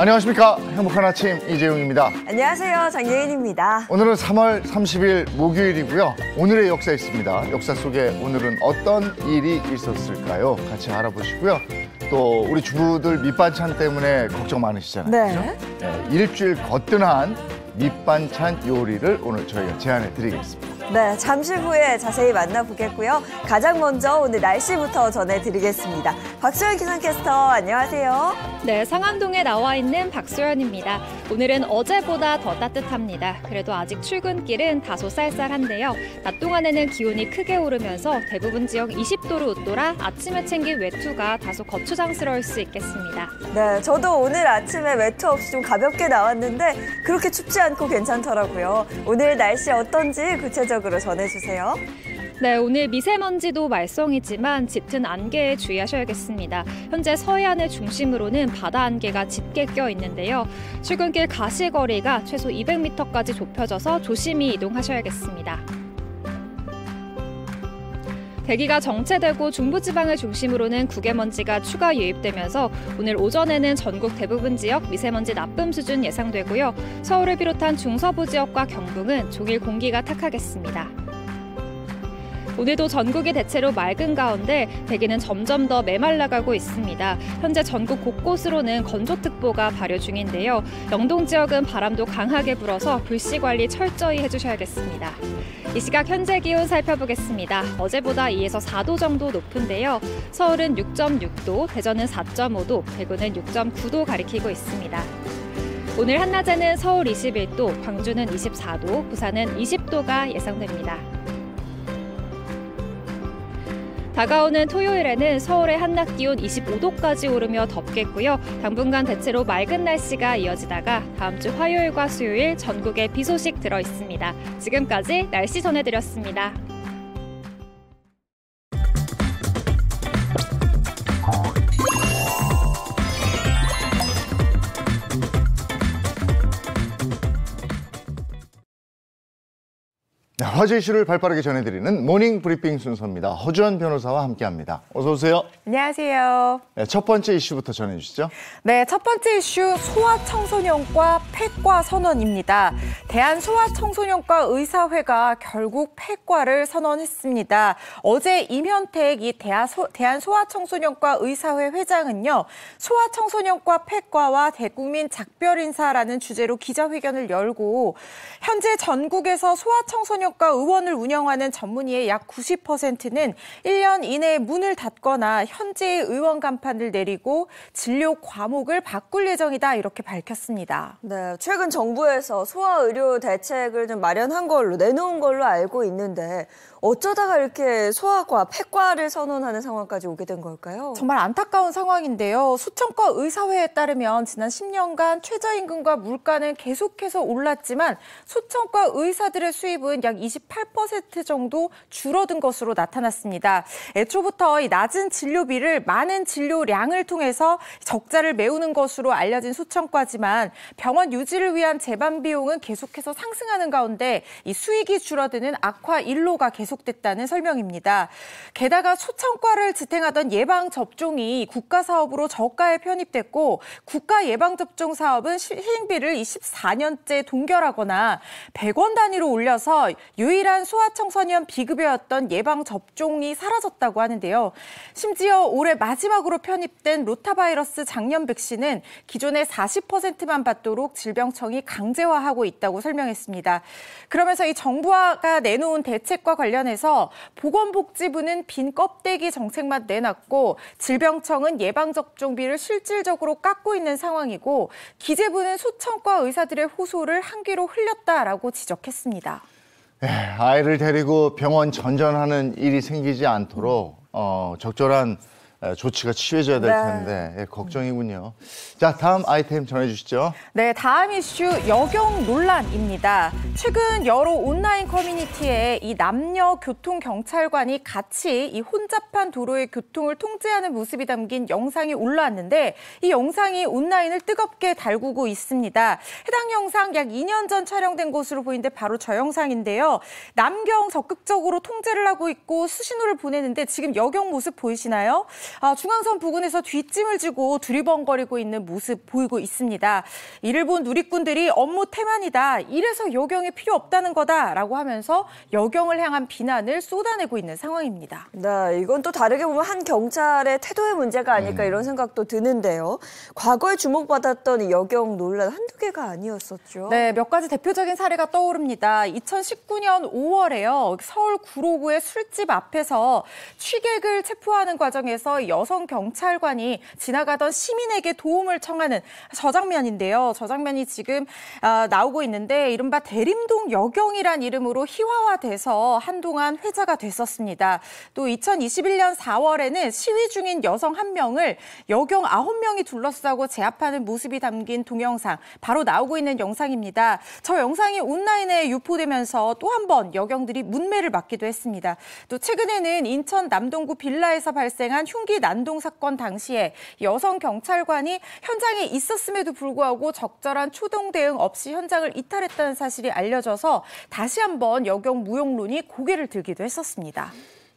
안녕하십니까. 행복한 아침 이재용입니다. 안녕하세요. 장예인입니다. 오늘은 3월 30일 목요일이고요. 오늘의 역사 있습니다. 역사 속에 오늘은 어떤 일이 있었을까요? 같이 알아보시고요. 또 우리 주부들 밑반찬 때문에 걱정 많으시잖아요. 네. 그렇죠? 네, 일주일 거뜬한 밑반찬 요리를 오늘 저희가 제안해 드리겠습니다. 네, 잠시 후에 자세히 만나보겠고요. 가장 먼저 오늘 날씨부터 전해드리겠습니다. 박소연 기상캐스터, 안녕하세요. 네, 상암동에 나와 있는 박소연입니다. 오늘은 어제보다 더 따뜻합니다. 그래도 아직 출근길은 다소 쌀쌀한데요. 낮 동안에는 기온이 크게 오르면서 대부분 지역 20도로 웃돌아 아침에 챙긴 외투가 다소 거추장스러울 수 있겠습니다. 네, 저도 오늘 아침에 외투 없이 좀 가볍게 나왔는데 그렇게 춥지 않고 괜찮더라고요. 오늘 날씨 어떤지 구체적으로 전해주세요. 네, 오늘 미세먼지도 말썽이지만 짙은 안개에 주의하셔야겠습니다. 현재 서해안을 중심으로는 바다 안개가 짙게 껴 있는데요. 출근길 가시거리가 최소 200m까지 좁혀져서 조심히 이동하셔야겠습니다. 대기가 정체되고 중부지방을 중심으로는 국외먼지가 추가 유입되면서 오늘 오전에는 전국 대부분 지역 미세먼지 나쁨 수준 예상되고요. 서울을 비롯한 중서부 지역과 경북은 종일 공기가 탁하겠습니다. 오늘도 전국이 대체로 맑은 가운데 대기는 점점 더 메말라가고 있습니다. 현재 전국 곳곳으로는 건조특보가 발효 중인데요. 영동 지역은 바람도 강하게 불어서 불씨 관리 철저히 해주셔야겠습니다. 이 시각 현재 기온 살펴보겠습니다. 어제보다 2에서 4도 정도 높은데요. 서울은 6.6도, 대전은 4.5도, 대구는 6.9도 가리키고 있습니다. 오늘 한낮에는 서울 21도, 광주는 24도, 부산은 20도가 예상됩니다. 다가오는 토요일에는 서울의 한낮 기온 25도까지 오르며 덥겠고요. 당분간 대체로 맑은 날씨가 이어지다가 다음 주 화요일과 수요일 전국에 비 소식 들어 있습니다. 지금까지 날씨 전해드렸습니다. 네, 화제 이슈를 발빠르게 전해드리는 모닝 브리핑 순서입니다. 허주연 변호사와 함께합니다. 어서 오세요. 안녕하세요. 네, 첫 번째 이슈부터 전해주시죠. 네, 첫 번째 이슈 소아청소년과 폐과 선언입니다. 대한소아청소년과 의사회가 결국 폐과를 선언했습니다. 어제 임현택 이 대한소아청소년과 의사회 회장은요, 소아청소년과 폐과와 대국민 작별 인사라는 주제로 기자회견을 열고 현재 전국에서 소아청소년 과 의원을 운영하는 전문의의 약 90%는 1년 이내에 문을 닫거나 현재의 의원 간판을 내리고 진료 과목을 바꿀 예정이다 이렇게 밝혔습니다. 네, 최근 정부에서 소아의료 대책을 좀 마련한 걸로 내놓은 걸로 알고 있는데 어쩌다가 이렇게 소아과 폐과를 선언하는 상황까지 오게 된 걸까요? 정말 안타까운 상황인데요. 수천과 의사회에 따르면 지난 10년간 최저임금과 물가는 계속해서 올랐지만 수천과 의사들의 수입은 약 28% 정도 줄어든 것으로 나타났습니다. 애초부터 이 낮은 진료비를 많은 진료량을 통해서 적자를 메우는 것으로 알려진 수천과지만 병원 유지를 위한 재반 비용은 계속해서 상승하는 가운데 이 수익이 줄어드는 악화 일로가 계속됐다는 설명입니다. 게다가 수천과를 지탱하던 예방접종이 국가사업으로 저가에 편입됐고 국가 예방접종 사업은 시행비를 24년째 동결하거나 100원 단위로 올려서 유일한 소아청소년 비급여였던 예방접종이 사라졌다고 하는데요. 심지어 올해 마지막으로 편입된 로타바이러스 장염 백신은 기존의 40%만 받도록 질병청이 강제화하고 있다고 설명했습니다. 그러면서 이 정부가 내놓은 대책과 관련해서 보건복지부는 빈 껍데기 정책만 내놨고 질병청은 예방접종비를 실질적으로 깎고 있는 상황이고 기재부는 수천과 의사들의 호소를 한 귀로 흘렸다라고 지적했습니다. 네, 아이를 데리고 병원 전전하는 일이 생기지 않도록 적절한 조치가 취해져야 될 텐데 예, 걱정이군요. 자, 다음 아이템 전해주시죠. 네, 다음 이슈 여경 논란입니다. 최근 여러 온라인 커뮤니티에 이 남녀 교통 경찰관이 같이 이 혼잡한 도로의 교통을 통제하는 모습이 담긴 영상이 올라왔는데 이 영상이 온라인을 뜨겁게 달구고 있습니다. 해당 영상 약 2년 전 촬영된 것으로 보이는데 바로 저 영상인데요. 남경 적극적으로 통제를 하고 있고 수신호를 보내는데 지금 여경 모습 보이시나요? 중앙선 부근에서 뒷짐을 지고 두리번거리고 있는 모습 보이고 있습니다. 이를 본 누리꾼들이 업무 태만이다. 이래서 여경이 필요 없다는 거다라고 하면서 여경을 향한 비난을 쏟아내고 있는 상황입니다. 네, 이건 또 다르게 보면 한 경찰의 태도의 문제가 아닐까 이런 생각도 드는데요. 과거에 주목받았던 이 여경 논란 한두 개가 아니었었죠. 네, 몇 가지 대표적인 사례가 떠오릅니다. 2019년 5월에요. 서울 구로구의 술집 앞에서 취객을 체포하는 과정에서 여성 경찰관이 지나가던 시민에게 도움을 청하는 저 장면인데요. 저 장면이 지금 나오고 있는데 이른바 대림동 여경이란 이름으로 희화화돼서 한동안 회자가 됐었습니다. 또 2021년 4월에는 시위 중인 여성 한 명을 여경 9명이 둘러싸고 제압하는 모습이 담긴 동영상 바로 나오고 있는 영상입니다. 저 영상이 온라인에 유포되면서 또 한 번 여경들이 문매를 맞기도 했습니다. 또 최근에는 인천 남동구 빌라에서 발생한 흉기 난동 사건 당시에 여성 경찰관이 현장에 있었음에도 불구하고 적절한 초동 대응 없이 현장을 이탈했다는 사실이 알려져서 다시 한번 여경 무용론이 고개를 들기도 했었습니다.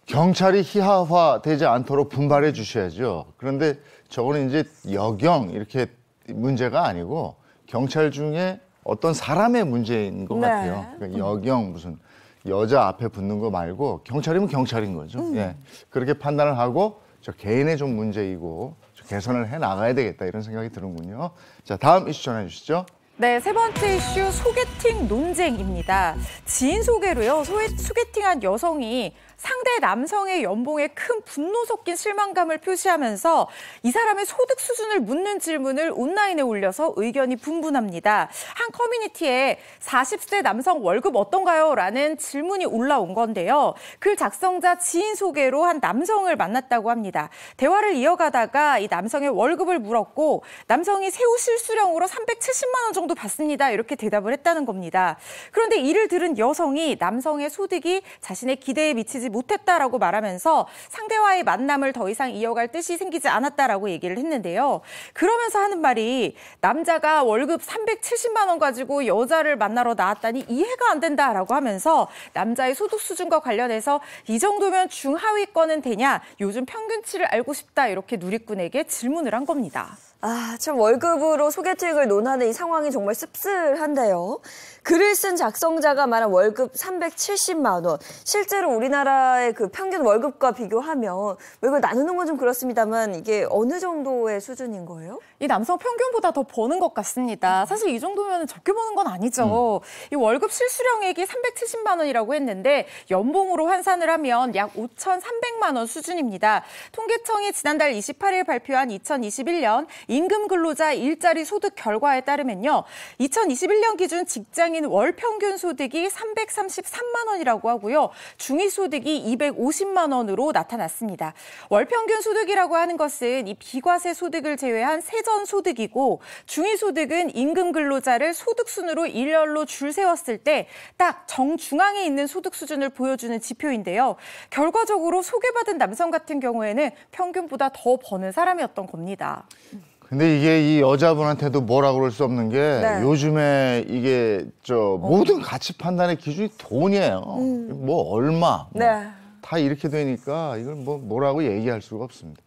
경찰이 희화화되지 않도록 분발해 주셔야죠. 그런데 저거는 이제 여경 이렇게 문제가 아니고 경찰 중에 어떤 사람의 문제인 것 같아요. 그러니까 여경 무슨 여자 앞에 붙는 거 말고 경찰이면 경찰인 거죠. 예. 그렇게 판단을 하고 저 개인의 좀 문제이고 개선을 해 나가야 되겠다 이런 생각이 드는군요. 자, 다음 이슈 전해 주시죠. 네, 세 번째 이슈 소개팅 논쟁입니다. 지인 소개로요, 소개팅한 여성이 상대 남성의 연봉에 큰 분노 섞인 실망감을 표시하면서 이 사람의 소득 수준을 묻는 질문을 온라인에 올려서 의견이 분분합니다. 한 커뮤니티에 40세 남성 월급 어떤가요? 라는 질문이 올라온 건데요. 글 작성자 지인 소개로 한 남성을 만났다고 합니다. 대화를 이어가다가 이 남성의 월급을 물었고 남성이 새우 실수령으로 370만 원 정도 받습니다. 이렇게 대답을 했다는 겁니다. 그런데 이를 들은 여성이 남성의 소득이 자신의 기대에 미치지 못했다라고 말하면서 상대와의 만남을 더 이상 이어갈 뜻이 생기지 않았다라고 얘기를 했는데요. 그러면서 하는 말이 남자가 월급 370만 원 가지고 여자를 만나러 나왔다니 이해가 안 된다라고 하면서 남자의 소득 수준과 관련해서 이 정도면 중하위권은 되냐? 요즘 평균치를 알고 싶다 이렇게 누리꾼에게 질문을 한 겁니다. 아, 참 월급으로 소개팅을 논하는 이 상황이 정말 씁쓸한데요. 글을 쓴 작성자가 말한 월급 370만 원. 실제로 우리나라의 그 평균 월급과 비교하면 이걸 나누는 건 좀 그렇습니다만 이게 어느 정도의 수준인 거예요? 이 남성 평균보다 더 버는 것 같습니다. 사실 이 정도면 적게 버는 건 아니죠. 이 월급 실수령액이 370만 원이라고 했는데 연봉으로 환산을 하면 약 5,300만 원 수준입니다. 통계청이 지난달 28일 발표한 2021년 임금 근로자 일자리 소득 결과에 따르면요. 2021년 기준 직장인 월 평균 소득이 333만 원이라고 하고요. 중위소득이 250만 원으로 나타났습니다. 월 평균 소득이라고 하는 것은 이 비과세 소득을 제외한 세전 소득이고 중위소득은 임금 근로자를 소득순으로 일렬로 줄 세웠을 때 딱 정중앙에 있는 소득 수준을 보여주는 지표인데요. 결과적으로 소개받은 남성 같은 경우에는 평균보다 더 버는 사람이었던 겁니다. 근데 이게 이 여자분한테도 뭐라 그럴 수 없는 게 네. 요즘에 이게 모든 가치 판단의 기준이 돈이에요. 뭐 얼마 네. 다 이렇게 되니까 이걸 뭐라고 얘기할 수가 없습니다.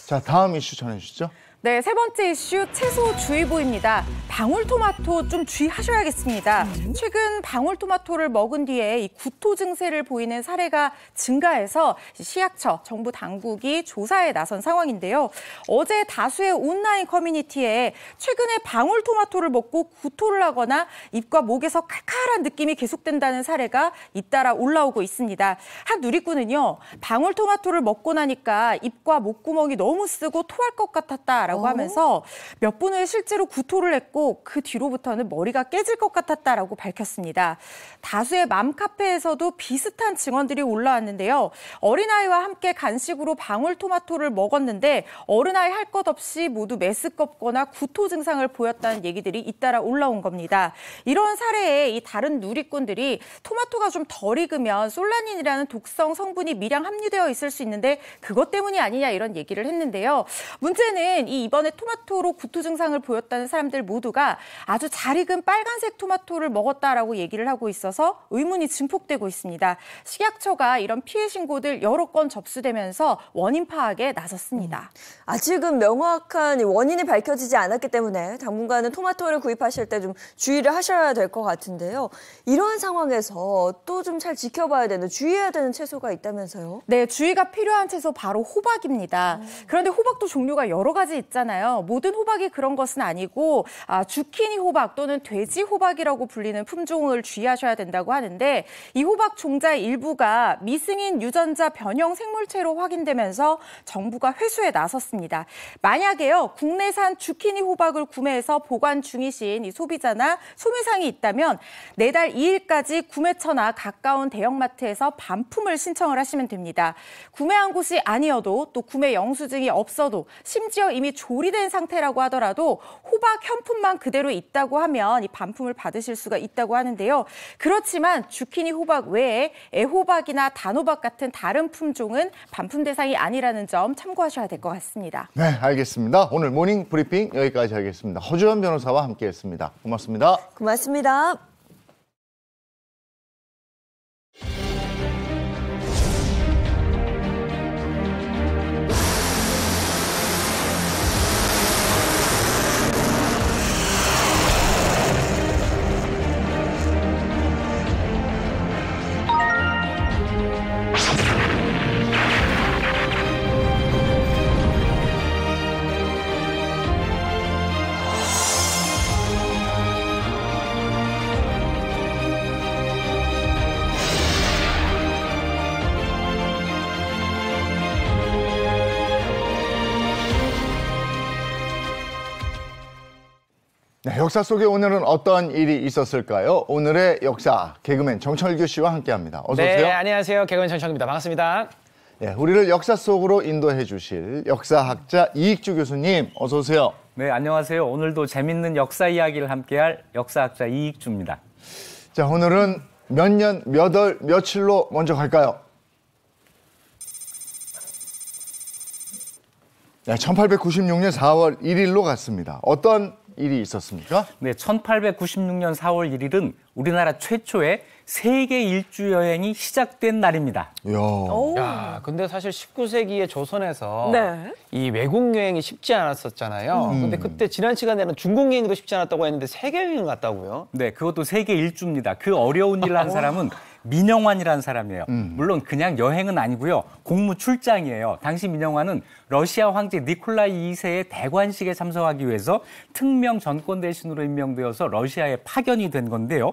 자, 다음 이슈 전해 주시죠. 네, 세 번째 이슈 채소주의보입니다. 방울토마토 좀 주의하셔야겠습니다. 최근 방울토마토를 먹은 뒤에 이 구토 증세를 보이는 사례가 증가해서 식약처, 정부 당국이 조사에 나선 상황인데요. 어제 다수의 온라인 커뮤니티에 최근에 방울토마토를 먹고 구토를 하거나 입과 목에서 칼칼한 느낌이 계속된다는 사례가 잇따라 올라오고 있습니다. 한 누리꾼은요, 방울토마토를 먹고 나니까 입과 목구멍이 너무 쓰고 토할 것 같았다. 라고 하면서 몇 분을 실제로 구토를 했고 그 뒤로부터는 머리가 깨질 것 같았다라고 밝혔습니다. 다수의 맘카페에서도 비슷한 증언들이 올라왔는데요. 어린아이와 함께 간식으로 방울토마토를 먹었는데 어른아이 할 것 없이 모두 메스껍거나 구토 증상을 보였다는 얘기들이 잇따라 올라온 겁니다. 이런 사례에 이 다른 누리꾼들이 토마토가 좀 덜 익으면 솔라닌이라는 독성 성분이 미량 함유되어 있을 수 있는데 그것 때문이 아니냐 이런 얘기를 했는데요. 문제는 이번에 토마토로 구토 증상을 보였다는 사람들 모두 모두가 아주 잘 익은 빨간색 토마토를 먹었다라고 얘기를 하고 있어서 의문이 증폭되고 있습니다. 식약처가 이런 피해 신고들 여러 건 접수되면서 원인 파악에 나섰습니다. 아직은 명확한 원인이 밝혀지지 않았기 때문에 당분간은 토마토를 구입하실 때 좀 주의를 하셔야 될 것 같은데요. 이러한 상황에서 또 좀 잘 지켜봐야 되는, 주의해야 되는 채소가 있다면서요? 네, 주의가 필요한 채소 바로 호박입니다. 그런데 호박도 종류가 여러 가지 있잖아요. 모든 호박이 그런 것은 아니고 주키니 호박 또는 돼지 호박이라고 불리는 품종을 주의하셔야 된다고 하는데 이 호박 종자의 일부가 미승인 유전자 변형 생물체로 확인되면서 정부가 회수에 나섰습니다. 만약에요, 국내산 주키니 호박을 구매해서 보관 중이신 이 소비자나 소매상이 있다면 내달 2일까지 구매처나 가까운 대형마트에서 반품을 신청을 하시면 됩니다. 구매한 곳이 아니어도 또 구매 영수증이 없어도 심지어 이미 조리된 상태라고 하더라도 호박 현품만 그대로 있다고 하면 이 반품을 받으실 수가 있다고 하는데요. 그렇지만 주키니 호박 외에 애호박이나 단호박 같은 다른 품종은 반품 대상이 아니라는 점 참고하셔야 될 것 같습니다. 네, 알겠습니다. 오늘 모닝 브리핑 여기까지 하겠습니다. 허주연 변호사와 함께했습니다. 고맙습니다. 고맙습니다. 네, 역사 속에 오늘은 어떤 일이 있었을까요? 오늘의 역사, 개그맨 정철규 씨와 함께합니다. 어서 오세요. 네, 안녕하세요. 개그맨 정철규입니다. 반갑습니다. 네, 우리를 역사 속으로 인도해 주실 역사학자 이익주 교수님, 어서 오세요. 네, 안녕하세요. 오늘도 재밌는 역사 이야기를 함께할 역사학자 이익주입니다. 자, 오늘은 몇 년, 몇 월, 며칠로 먼저 갈까요? 네, 1896년 4월 1일로 갔습니다. 어떤 일이 있었습니까? 네, 1896년 4월 1일은 우리나라 최초의 세계 일주 여행이 시작된 날입니다. 야, 근데 사실 19세기의 조선에서 네. 이 외국 여행이 쉽지 않았었잖아요. 근데 그때 지난 시간에는 중국 여행도 쉽지 않았다고 했는데 세계 여행을 갔다고요? 네, 그것도 세계 일주입니다. 그 어려운 일을 한 사람은 민영환이라는 사람이에요. 물론 그냥 여행은 아니고요. 공무 출장이에요. 당시 민영환은 러시아 황제 니콜라이 2세의 대관식에 참석하기 위해서 특명 전권 대신으로 임명되어서 러시아에 파견이 된 건데요.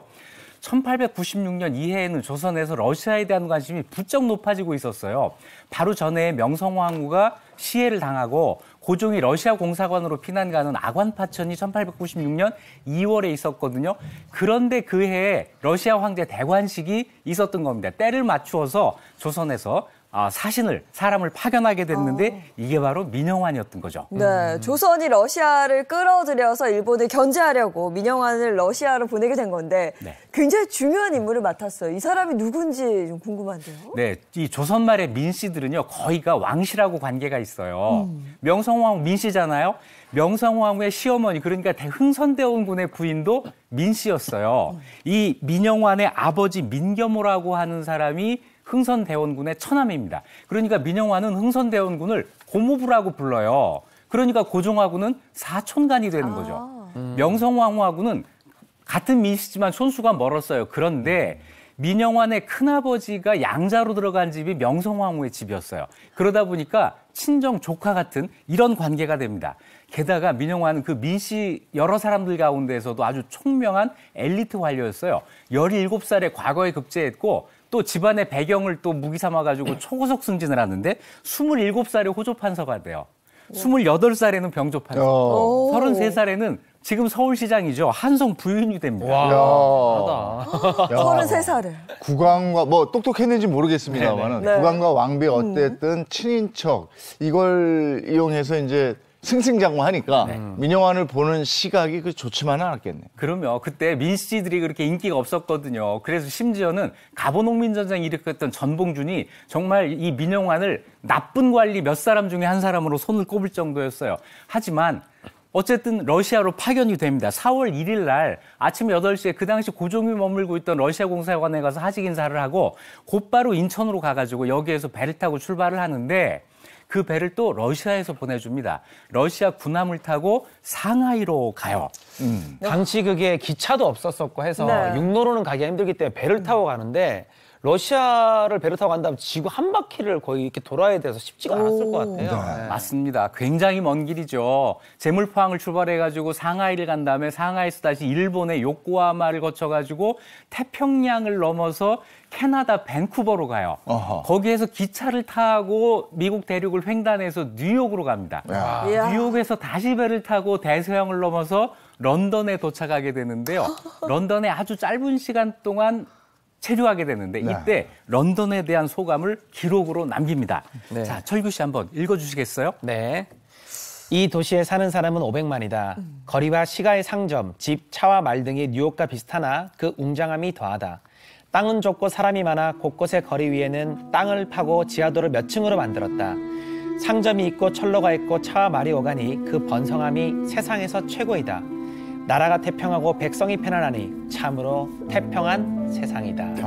1896년 이해에는 조선에서 러시아에 대한 관심이 부쩍 높아지고 있었어요. 바로 전에 명성황후가 시해를 당하고 고종이 러시아 공사관으로 피난 가는 아관 파천이 1896년 2월에 있었거든요. 그런데 그 해에 러시아 황제 대관식이 있었던 겁니다. 때를 맞추어서 조선에서 사람을 파견하게 됐는데 이게 바로 민영환이었던 거죠. 네, 조선이 러시아를 끌어들여서 일본을 견제하려고 민영환을 러시아로 보내게 된 건데 네. 굉장히 중요한 임무를 맡았어요. 이 사람이 누군지 좀 궁금한데요. 네, 이 조선말의 민씨들은요 거의가 왕씨라고 관계가 있어요. 명성황후 민씨잖아요. 명성황후의 시어머니 그러니까 흥선대원군의 부인도 민씨였어요. 이 민영환의 아버지 민겸호라고 하는 사람이 흥선대원군의 처남입니다. 그러니까 민영환은 흥선대원군을 고모부라고 불러요. 그러니까 고종하고는 사촌간이 되는 거죠. 명성황후하고는 같은 민씨지만 손수가 멀었어요. 그런데 민영환의 큰아버지가 양자로 들어간 집이 명성황후의 집이었어요. 그러다 보니까 친정 조카 같은 이런 관계가 됩니다. 게다가 민영환은 그 민씨 여러 사람들 가운데에서도 아주 총명한 엘리트 관료였어요. 17살에 과거에 급제했고 또 집안의 배경을 또 무기 삼아가지고 cho고속 승진을 하는데 27살에 호조판서가 돼요. 28살에는 병조판서, 33살에는 지금 서울시장이죠. 한성 부인이 됩니다. 와, 33살을. 국왕과 뭐 똑똑했는지 모르겠습니다만은 네. 국왕과 왕비 어쨌든 친인척 이걸 이용해서 이제 승승장구하니까 민영환을 보는 시각이 그 좋지만은 않았겠네. 그러면 그때 민씨들이 그렇게 인기가 없었거든요. 그래서 심지어는 갑오농민전쟁 일으켰던 전봉준이 정말 이 민영환을 나쁜 관리 몇 사람 중에 한 사람으로 손을 꼽을 정도였어요. 하지만 어쨌든 러시아로 파견이 됩니다. 4월 1일 날 아침 8시에 그 당시 고종이 머물고 있던 러시아 공사관에 가서 하직 인사를 하고 곧바로 인천으로 가가지고 여기에서 배를 타고 출발을 하는데 그 배를 또 러시아에서 보내줍니다. 러시아 군함을 타고 상하이로 가요. 당시 그게 기차도 없었었고 해서 네. 육로로는 가기가 힘들기 때문에 배를 타고 가는데 러시아를 배를 타고 간다면 지구 한 바퀴를 거의 이렇게 돌아야 돼서 쉽지가 않았을 것 같아요. 네. 맞습니다. 굉장히 먼 길이죠. 제물포항을 출발해가지고 상하이를 간 다음에 상하이에서 다시 일본의 요코하마를 거쳐가지고 태평양을 넘어서 캐나다 밴쿠버로 가요. 어허. 거기에서 기차를 타고 미국 대륙을 횡단해서 뉴욕으로 갑니다. 이야. 뉴욕에서 다시 배를 타고 대서양을 넘어서 런던에 도착하게 되는데요. 런던에 아주 짧은 시간 동안 체류하게 되는데 이때 런던에 대한 소감을 기록으로 남깁니다. 네. 자, 철규 씨 한번 읽어주시겠어요? 네. 이 도시에 사는 사람은 500만이다. 거리와 시가의 상점, 집, 차와 말 등이 뉴욕과 비슷하나 그 웅장함이 더하다. 땅은 좁고 사람이 많아 곳곳의 거리 위에는 땅을 파고 지하도를 몇 층으로 만들었다. 상점이 있고 철로가 있고 차와 말이 오가니 그 번성함이 세상에서 최고이다. 나라가 태평하고 백성이 편안하니 참으로 태평한 세상이다. 네,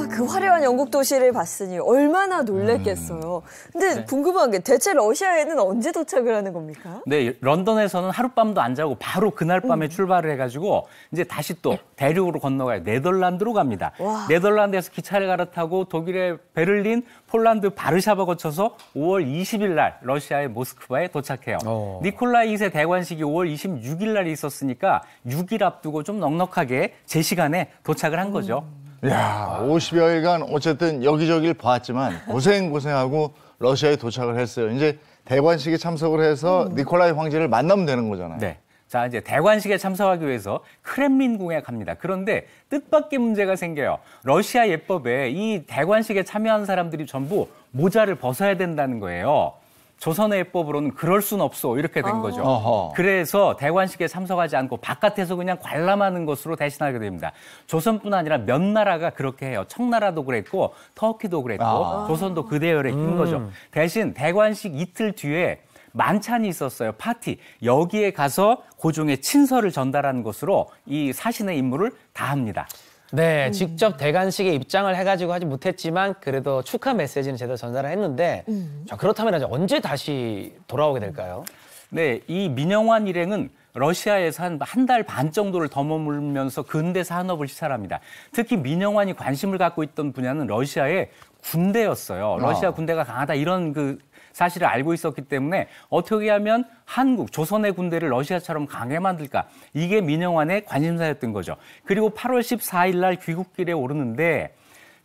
그 화려한 영국 도시를 봤으니 얼마나 놀랬겠어요. 근데 궁금한 게 대체 러시아에는 언제 도착을 하는 겁니까? 네, 런던에서는 하룻밤도 안 자고 바로 그날 밤에 출발을 해가지고 이제 다시 또 대륙으로 건너가요. 네덜란드로 갑니다. 와. 네덜란드에서 기차를 갈아타고 독일의 베를린, 폴란드 바르샤바 거쳐서 5월 20일 날 러시아의 모스크바에 도착해요. 니콜라이 2세 대관식이 5월 26일 날 있었으니까 6일 앞두고 좀 넉넉하게 제 시간에 도착을 한 거죠. 야, 50여일간 어쨌든 여기저기를 봤지만 고생하고 러시아에 도착을 했어요. 이제 대관식에 참석을 해서 니콜라이 황제를 만나면 되는 거잖아요. 네. 자, 이제 대관식에 참석하기 위해서 크렘린궁에 갑니다. 그런데 뜻밖의 문제가 생겨요. 러시아 예법에 이 대관식에 참여한 사람들이 전부 모자를 벗어야 된다는 거예요. 조선의 예법으로는 그럴 순 없어 이렇게 된 거죠. 어허. 그래서 대관식에 참석하지 않고 바깥에서 그냥 관람하는 것으로 대신하게 됩니다. 조선뿐 아니라 몇 나라가 그렇게 해요. 청나라도 그랬고 터키도 그랬고 조선도 그 대열에 있는 거죠. 대신 대관식 이틀 뒤에 만찬이 있었어요. 파티. 여기에 가서 고종의 친서를 전달하는 것으로 이 사신의 임무를 다합니다. 네, 직접 대관식에 입장을 해가지고 하지 못했지만 그래도 축하 메시지는 제대로 전달을 했는데 자, 그렇다면 이제 언제 다시 돌아오게 될까요? 네, 이 민영환 일행은 러시아에서 한 달 반 정도를 더 머물면서 근대 산업을 시찰합니다. 특히 민영환이 관심을 갖고 있던 분야는 러시아의 군대였어요. 러시아 군대가 강하다 이런 그 사실을 알고 있었기 때문에 어떻게 하면 한국, 조선의 군대를 러시아처럼 강하게 만들까? 이게 민영환의 관심사였던 거죠. 그리고 8월 14일 날 귀국길에 오르는데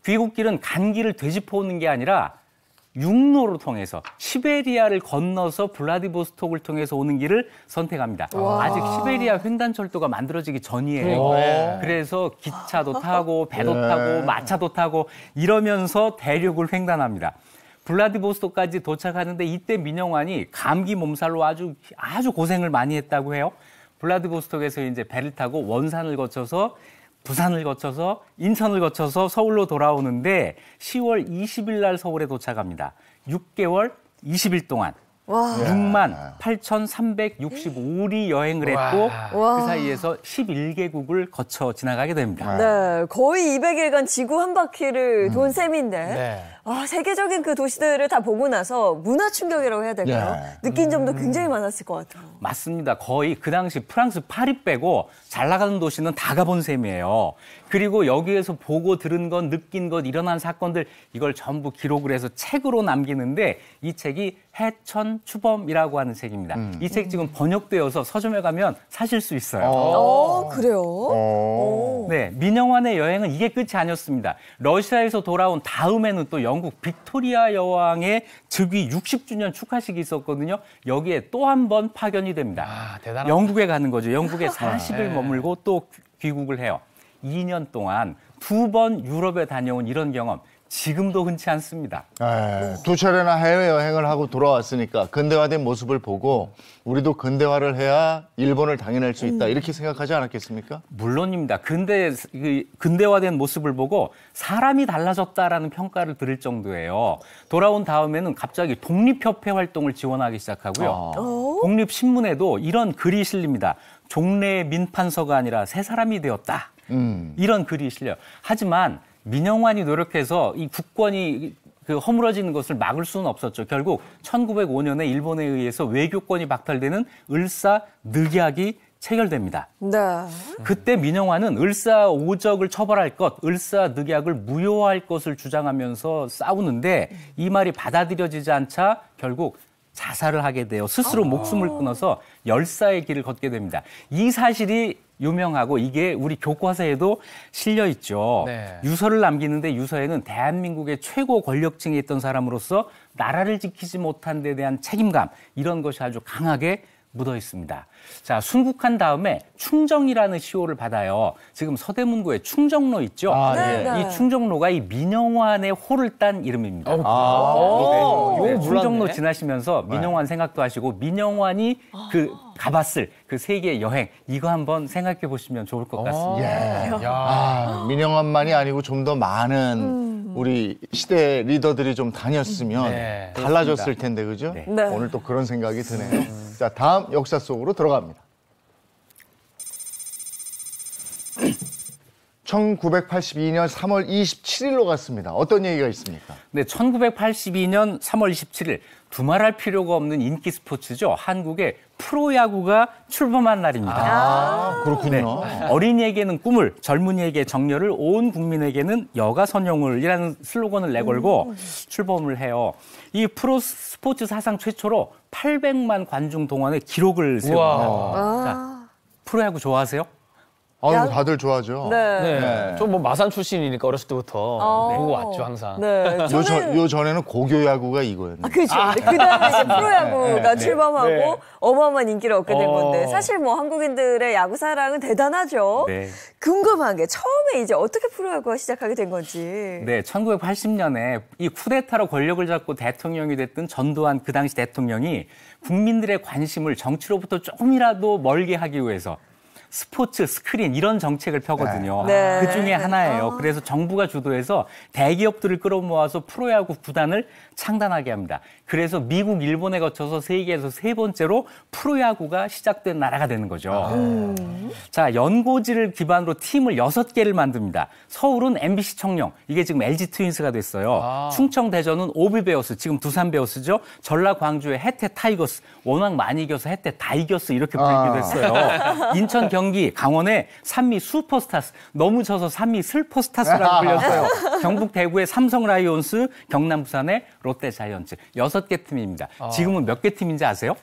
귀국길은 간길을 되짚어오는 게 아니라 육로로 통해서 시베리아를 건너서 블라디보스톡을 통해서 오는 길을 선택합니다. 아직 시베리아 횡단철도가 만들어지기 전이에요. 그래서 기차도 타고 배도 타고 마차도 타고 이러면서 대륙을 횡단합니다. 블라디보스톡까지 도착하는데 이때 민영환이 감기 몸살로 아주 고생을 많이 했다고 해요. 블라디보스톡에서 이제 배를 타고 원산을 거쳐서 부산을 거쳐서 인천을 거쳐서 서울로 돌아오는데 10월 20일 날 서울에 도착합니다. 6개월 20일 동안 68,365리 여행을 했고 그 사이에서 11개국을 거쳐 지나가게 됩니다. 네, 거의 200일간 지구 한 바퀴를 돈 셈인데 네. 세계적인 그 도시들을 다 보고 나서 문화 충격이라고 해야 될까요? 느낀 점도 굉장히 많았을 것 같아요. 맞습니다. 거의 그 당시 프랑스 파리 빼고 잘 나가는 도시는 다 가본 셈이에요. 그리고 여기에서 보고 들은 것, 느낀 것, 일어난 사건들 이걸 전부 기록을 해서 책으로 남기는데 이 책이 해천추범이라고 하는 책입니다. 이 책 지금 번역되어서 서점에 가면 사실 수 있어요. 그래요? 네, 민영환의 여행은 이게 끝이 아니었습니다. 러시아에서 돌아온 다음에는 또 영국 빅토리아 여왕의 즉위 60주년 축하식이 있었거든요. 여기에 또 한 번 파견이 됩니다. 대단하다. 영국에 가는 거죠. 영국에 40일 머물고 또 귀국을 해요. 2년 동안 2번 유럽에 다녀온 이런 경험 지금도 흔치 않습니다. 두 차례나 해외여행을 하고 돌아왔으니까 근대화된 모습을 보고 우리도 근대화를 해야 일본을 당해낼 수 있다 이렇게 생각하지 않았겠습니까? 물론입니다. 근대화된 모습을 보고 사람이 달라졌다라는 평가를 들을 정도예요. 돌아온 다음에는 갑자기 독립협회 활동을 지원하기 시작하고요. 국립신문에도 이런 글이 실립니다. 종래의 민판서가 아니라 새 사람이 되었다. 이런 글이 실려요. 하지만 민영환이 노력해서 이 국권이 허물어지는 것을 막을 수는 없었죠. 결국 1905년에 일본에 의해서 외교권이 박탈되는 을사늑약이 체결됩니다. 네. 그때 민영환은 을사오적을 처벌할 것, 을사늑약을 무효화할 것을 주장하면서 싸우는데 이 말이 받아들여지지 않자 결국 자살을 하게 돼요. 스스로 목숨을 끊어서 열사의 길을 걷게 됩니다. 이 사실이 유명하고 이게 우리 교과서에도 실려 있죠. 네. 유서를 남기는데 유서에는 대한민국의 최고 권력층에 있던 사람으로서 나라를 지키지 못한 데 대한 책임감 이런 것이 아주 강하게 묻어 있습니다. 자, 순국한 다음에 충정이라는 시호를 받아요. 지금 서대문구에 충정로 있죠? 네. 이 충정로가 이 민영환의 호를 딴 이름입니다. 이거 충정로 몰랐네. 지나시면서 민영환 생각도 하시고 민영환이 가봤을 그 세계 여행 이거 한번 생각해 보시면 좋을 것 같습니다. 예. 민영환만이 아니고 좀 더 많은 우리 시대 리더들이 좀 다녔으면 네, 달라졌을 텐데, 그죠? 네. 네. 오늘 또 그런 생각이 드네요. 자, 다음 역사 속으로 들어갑니다. 1982년 3월 27일로 갔습니다. 어떤 얘기가 있습니까? 네, 1982년 3월 27일 두말할 필요가 없는 인기 스포츠죠. 한국의 프로야구가 출범한 날입니다. 아, 그렇군요. 어린이에게는 꿈을, 젊은이에게 정열을, 온 국민에게는 여가 선용을이라는 슬로건을 내걸고 출범을 해요. 이 프로 스포츠 사상 최초로 800만 관중 동원의 기록을 세웁니다. 자, 프로야구 좋아하세요? 아유, 다들 좋아하죠. 네. 네. 저 뭐 마산 출신이니까 어렸을 때부터 보고 왔죠, 항상. 네. 요 전에는 고교야구가 이거였는데. 그렇죠. 그 다음에 이제 프로야구가 출범하고 네. 어마어마한 인기를 얻게 된 건데 어. 사실 뭐 한국인들의 야구 사랑은 대단하죠. 네. 궁금한 게 처음에 이제 어떻게 프로야구가 시작하게 된 건지. 네, 1980년에 이 쿠데타로 권력을 잡고 대통령이 됐던 전두환 그 당시 대통령이 국민들의 관심을 정치로부터 조금이라도 멀게 하기 위해서 스포츠, 스크린 이런 정책을 펴거든요. 네. 그 중에 하나예요. 그래서 정부가 주도해서 대기업들을 끌어모아서 프로야구 구단을 창단하게 합니다. 그래서 미국, 일본에 거쳐서 세계에서 세 번째로 프로야구가 시작된 나라가 되는 거죠. 자, 연고지를 기반으로 팀을 6개를 만듭니다. 서울은 MBC 청룡, 이게 지금 LG 트윈스가 됐어요. 충청, 대전은 오비베어스, 지금 두산 베어스죠. 전라, 광주의 해태 타이거스, 워낙 많이 이겨서 해태 다 이겼어 이렇게 불리기도 했어요. 인천, 경기, 강원의 산미 슈퍼스타스, 너무 져서 산미 슬퍼스타스라고 불렸어요. 경북, 대구의 삼성 라이온스, 경남, 부산의 롯데 자이언츠. 6개 팀입니다. 지금은 몇 개 팀인지 아세요?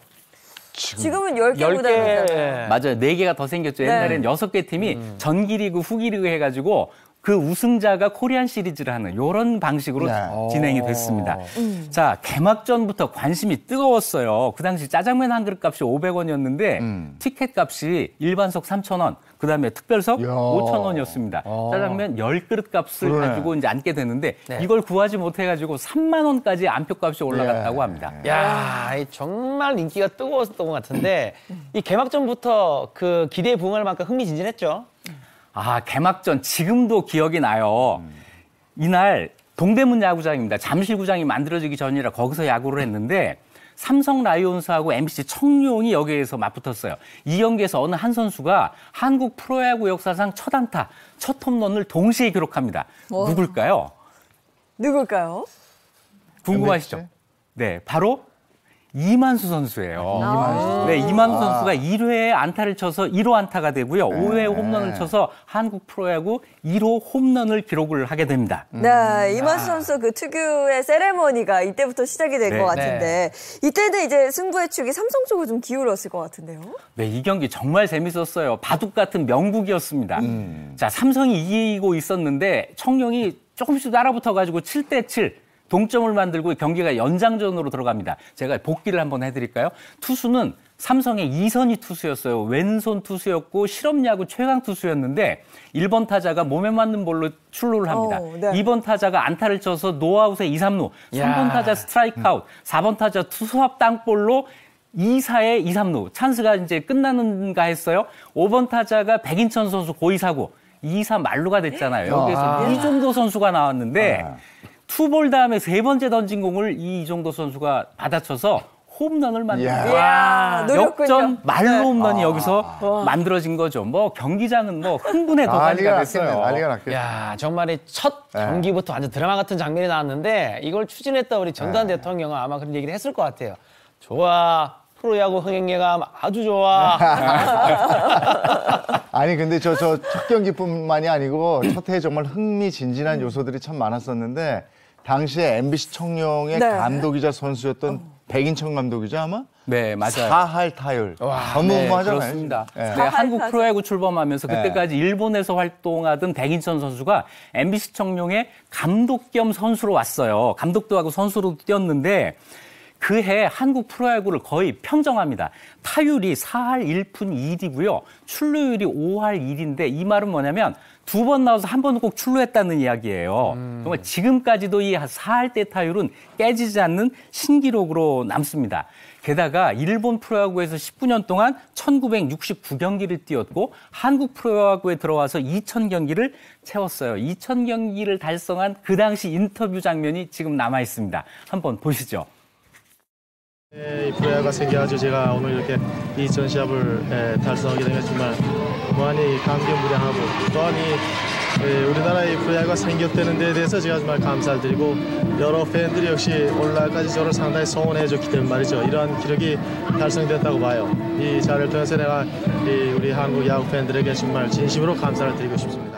지금은 10개 구단이잖아요. 맞아요. 4개가 더 생겼죠. 옛날엔 6개 팀이 전기리그, 후기리그 해가지고 그 우승자가 코리안 시리즈를 하는 이런 방식으로 진행이 됐습니다. 자, 개막전부터 관심이 뜨거웠어요. 그 당시 짜장면 한 그릇 값이 500원이었는데 티켓 값이 일반석 3,000원, 그다음에 특별석 5,000원이었습니다. 짜장면 10그릇 값을 그러네. 가지고 이제 앉게 됐는데 이걸 구하지 못해가지고 3만 원까지 안표 값이 올라갔다고 합니다. 야, 정말 인기가 뜨거웠던 것 같은데 이 개막전부터 그 기대에 부응할 만큼 흥미진진했죠. 아, 개막전 지금도 기억이 나요. 이날 동대문 야구장입니다. 잠실구장이 만들어지기 전이라 거기서 야구를 했는데 삼성 라이온스하고 MBC 청룡이 여기에서 맞붙었어요. 이 경기에서 어느 한 선수가 한국 프로야구 역사상 첫 안타, 첫 홈런을 동시에 기록합니다. 누굴까요? 누굴까요? 궁금하시죠? MBC? 네, 바로 이만수 선수예요. 네, 이만수 선수가 1회에 안타를 쳐서 1호 안타가 되고요. 5회 홈런을 쳐서 한국 프로야구 1호 홈런을 기록을 하게 됩니다. 네, 이만수 선수 그 특유의 세레머니가 이때부터 시작이 된 것 같은데 이때는 이제 승부의 축이 삼성 쪽으로 좀 기울었을 것 같은데요. 네, 이 경기 정말 재밌었어요. 바둑 같은 명국이었습니다. 자, 삼성이 이기고 있었는데 청룡이 조금씩 따라붙어가지고 7대7 동점을 만들고 경기가 연장전으로 들어갑니다. 제가 복기를 한번 해드릴까요? 투수는 삼성의 이선희 투수였어요. 왼손 투수였고 실업야구 최강 투수였는데 1번 타자가 몸에 맞는 볼로 출루를 합니다. 2번 타자가 안타를 쳐서 노아웃에 2, 3루, 3번 타자 스트라이크 아웃, 4번 타자 투수합 땅볼로 2사에 2, 3루. 찬스가 이제 끝나는가 했어요. 5번 타자가 백인천 선수 고의사고 2사 만루가 됐잖아요. 여기에서 이종도 선수가 나왔는데 투볼 다음에 세 번째 던진 공을 이종도 선수가 받아쳐서 홈런을 만들었어요. 이야, 노렸군요. 역전 말로 네. 홈런이 여기서 만들어진 거죠. 뭐 경기장은 뭐 흥분의 도가니가 됐어요. 난리가 났겠네. 야, 정말 첫 경기부터 완전 드라마 같은 장면이 나왔는데 이걸 추진했던 우리 전두환 대통령은 아마 그런 얘기를 했을 것 같아요. 좋아. 프로야구 흥행예감 아주 좋아. 아니 근데 저 첫 경기뿐만이 아니고 첫 해에 정말 흥미진진한 요소들이 참 많았었는데 당시에 MBC 청룡의 네. 감독이자 선수였던 백인천 감독이죠 아마? 네, 맞아요. 4할 타율. 어마어마하잖아요. 그렇습니다. 네. 네, 한국 타율. 프로야구 출범하면서 그때까지 일본에서 활동하던 백인천 선수가 MBC 청룡의 감독 겸 선수로 왔어요. 감독도 하고 선수로 뛰었는데 그해 한국 프로야구를 거의 평정합니다. 타율이 4할 1푼 2리고요. 출루율이 5할 1인데 이 말은 뭐냐면 2번 나와서 한 번은 꼭 출루했다는 이야기예요. 정말 지금까지도 이 4할 때 타율은 깨지지 않는 신기록으로 남습니다. 게다가 일본 프로야구에서 19년 동안 1969경기를 뛰었고 한국 프로야구에 들어와서 2000경기를 채웠어요. 2000경기를 달성한 그 당시 인터뷰 장면이 지금 남아 있습니다. 한번 보시죠. 이 프로야구가 생겨가지고 제가 오늘 이렇게 이 전시합을 달성하게 된 게 정말 무한히 감개무량하고 또한 우리나라의 프로야구가 생겼다는 데에 대해서 제가 정말 감사를 드리고 여러 팬들이 역시 오늘날까지 저를 상당히 성원해줬기 때문에 말이죠. 이러한 기록이 달성됐다고 봐요. 이 자리를 통해서 내가 우리 한국 야구 팬들에게 정말 진심으로 감사를 드리고 싶습니다.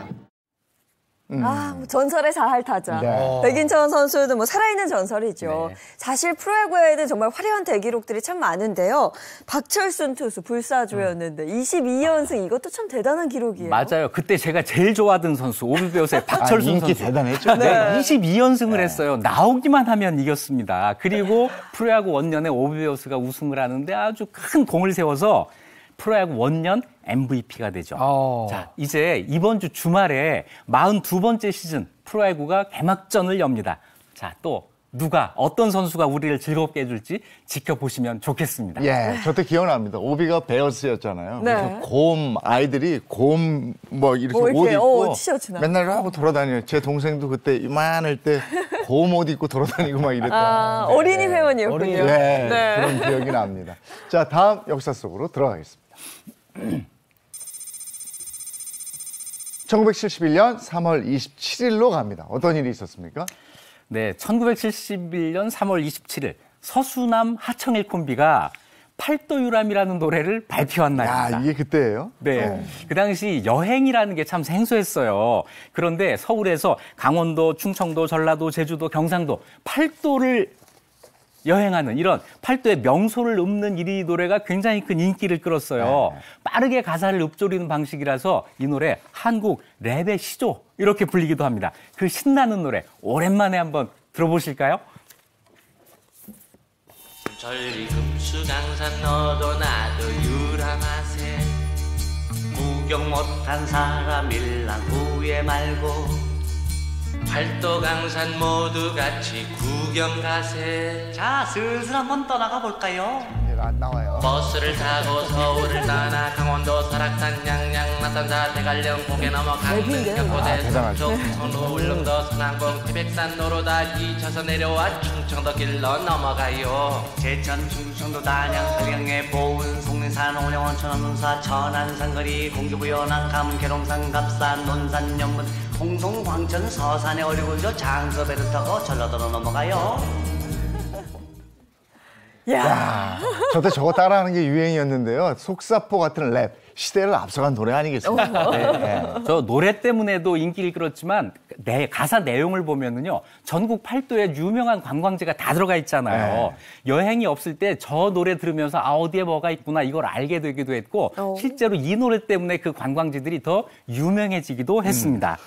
뭐 전설의 4할 타자. 네. 백인천 선수도 뭐 살아있는 전설이죠. 네. 사실 프로야구에는 정말 화려한 대기록들이 참 많은데요. 박철순 투수 불사조였는데 22연승 이것도 참 대단한 기록이에요. 맞아요. 그때 제가 제일 좋아하던 선수 오비베어스의 박철순 인기 선수. 대단했죠. 네, 22연승을 했어요. 나오기만 하면 이겼습니다. 그리고 프로야구 원년에 오비베어스가 우승을 하는데 아주 큰 공을 세워서 프로야구 원년 MVP가 되죠. 자, 이제 이번 주 주말에 42번째 시즌 프로야구가 개막전을 엽니다. 자, 또 누가 어떤 선수가 우리를 즐겁게 해줄지 지켜보시면 좋겠습니다. 예, 저때 기억납니다. 오비가 베어스였잖아요. 네. 그래서 곰 아이들이 곰 뭐 이렇게 뭐 옷 이렇게, 입고 티셔츠나. 맨날 하고 돌아다녀요. 제 동생도 그때 이만할 때 곰 옷 입고 돌아다니고 막 이랬다. 어린이 회원이었군요. 네, 네. 그런 기억이 납니다. 자, 다음 역사 속으로 들어가겠습니다. 1971년 3월 27일로 갑니다. 어떤 일이 있었습니까? 네, 1971년 3월 27일 서수남 하청일 콤비가 팔도유람이라는 노래를 발표한 날입니다. 야, 이게 그때예요? 네. 그 당시 여행이라는 게 참 생소했어요. 그런데 서울에서 강원도, 충청도, 전라도, 제주도, 경상도 팔도를 여행하는 이런 팔도의 명소를 읊는 이 노래가 굉장히 큰 인기를 끌었어요. 빠르게 가사를 읊조리는 방식이라서 이 노래 한국 랩의 시조 이렇게 불리기도 합니다. 그 신나는 노래 오랜만에 한번 들어보실까요? 전리 금수강산 너도 나도 유람하세 구경 못한 사람 일랑 후회 말고 팔도강산 모두 같이 구경 가세. 자, 슬슬 한번 떠나가 볼까요? 이제 안 나와요. 버스를 타고 서울을 떠나 강원도 설악산 양양 마산사 대관령 고개 넘어 강릉 경포대 대단하죠. 성촌 선우 울릉도 서남공 태백산 노로다기 쳐서 내려와 충청도 길로 넘어가요. 제천 충청도 단양 서양의 보은 송리산 온양원 천안문사 천안산거리 공주부여 낙함 계룡산 갑산 논산 연문 홍성 광천 서산의 어리굴저 장서배를 타고 전라도로 넘어가요. 야, 저때 저거 따라하는 게 유행이었는데요. 속사포 같은 랩, 시대를 앞서간 노래 아니겠습니까? 네. 저 노래 때문에도 인기를 끌었지만 가사 내용을 보면은요 전국 팔도에 유명한 관광지가 다 들어가 있잖아요. 여행이 없을 때 저 노래 들으면서 어디에 뭐가 있구나 이걸 알게 되기도 했고 실제로 이 노래 때문에 그 관광지들이 더 유명해지기도 했습니다.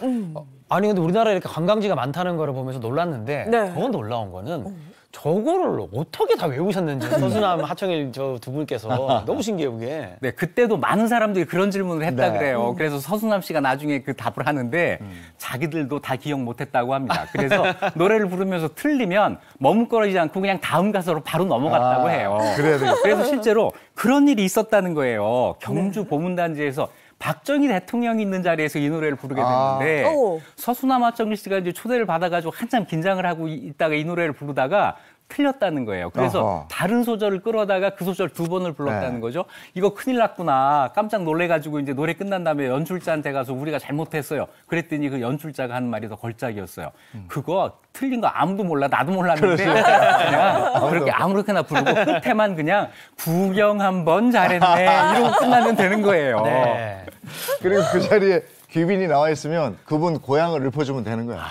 아니 근데 우리나라에 이렇게 관광지가 많다는 거를 보면서 놀랐는데 네. 더 놀라운 거는 저거를 어떻게 다 외우셨는지 서수남 하청일 저 두 분께서 너무 신기해요 그게. 네, 그때도 많은 사람들이 그런 질문을 했다 네. 그래요. 그래서 서수남 씨가 나중에 그 답을 하는데 자기들도 다 기억 못했다고 합니다. 그래서 노래를 부르면서 틀리면 머뭇거리지 않고 그냥 다음 가사로 바로 넘어갔다고 해요. 그래야 되겠다. 그래서 실제로 그런 일이 있었다는 거예요. 경주 보문단지에서 박정희 대통령이 있는 자리에서 이 노래를 부르게 됐는데 오. 서수남 하청일 씨가 이제 초대를 받아가지고 한참 긴장을 하고 있다가 이 노래를 부르다가 틀렸다는 거예요. 그래서 어허. 다른 소절을 끌어다가 그 소절 2번을 불렀다는 네. 거죠. 이거 큰일 났구나. 깜짝 놀래가지고 이제 노래 끝난 다음에 연출자한테 가서 우리가 잘못했어요. 그랬더니 그 연출자가 한 말이 더 걸작이었어요. 그거 틀린 거 아무도 몰라. 나도 몰랐는데 그냥 그렇게 아무렇게나 부르고 끝에만 그냥 구경 한번 잘했네. 이러고 끝나면 되는 거예요. 네. 그리고 그 자리에 귀빈이 나와 있으면 그분 고향을 읊어주면 되는 거야.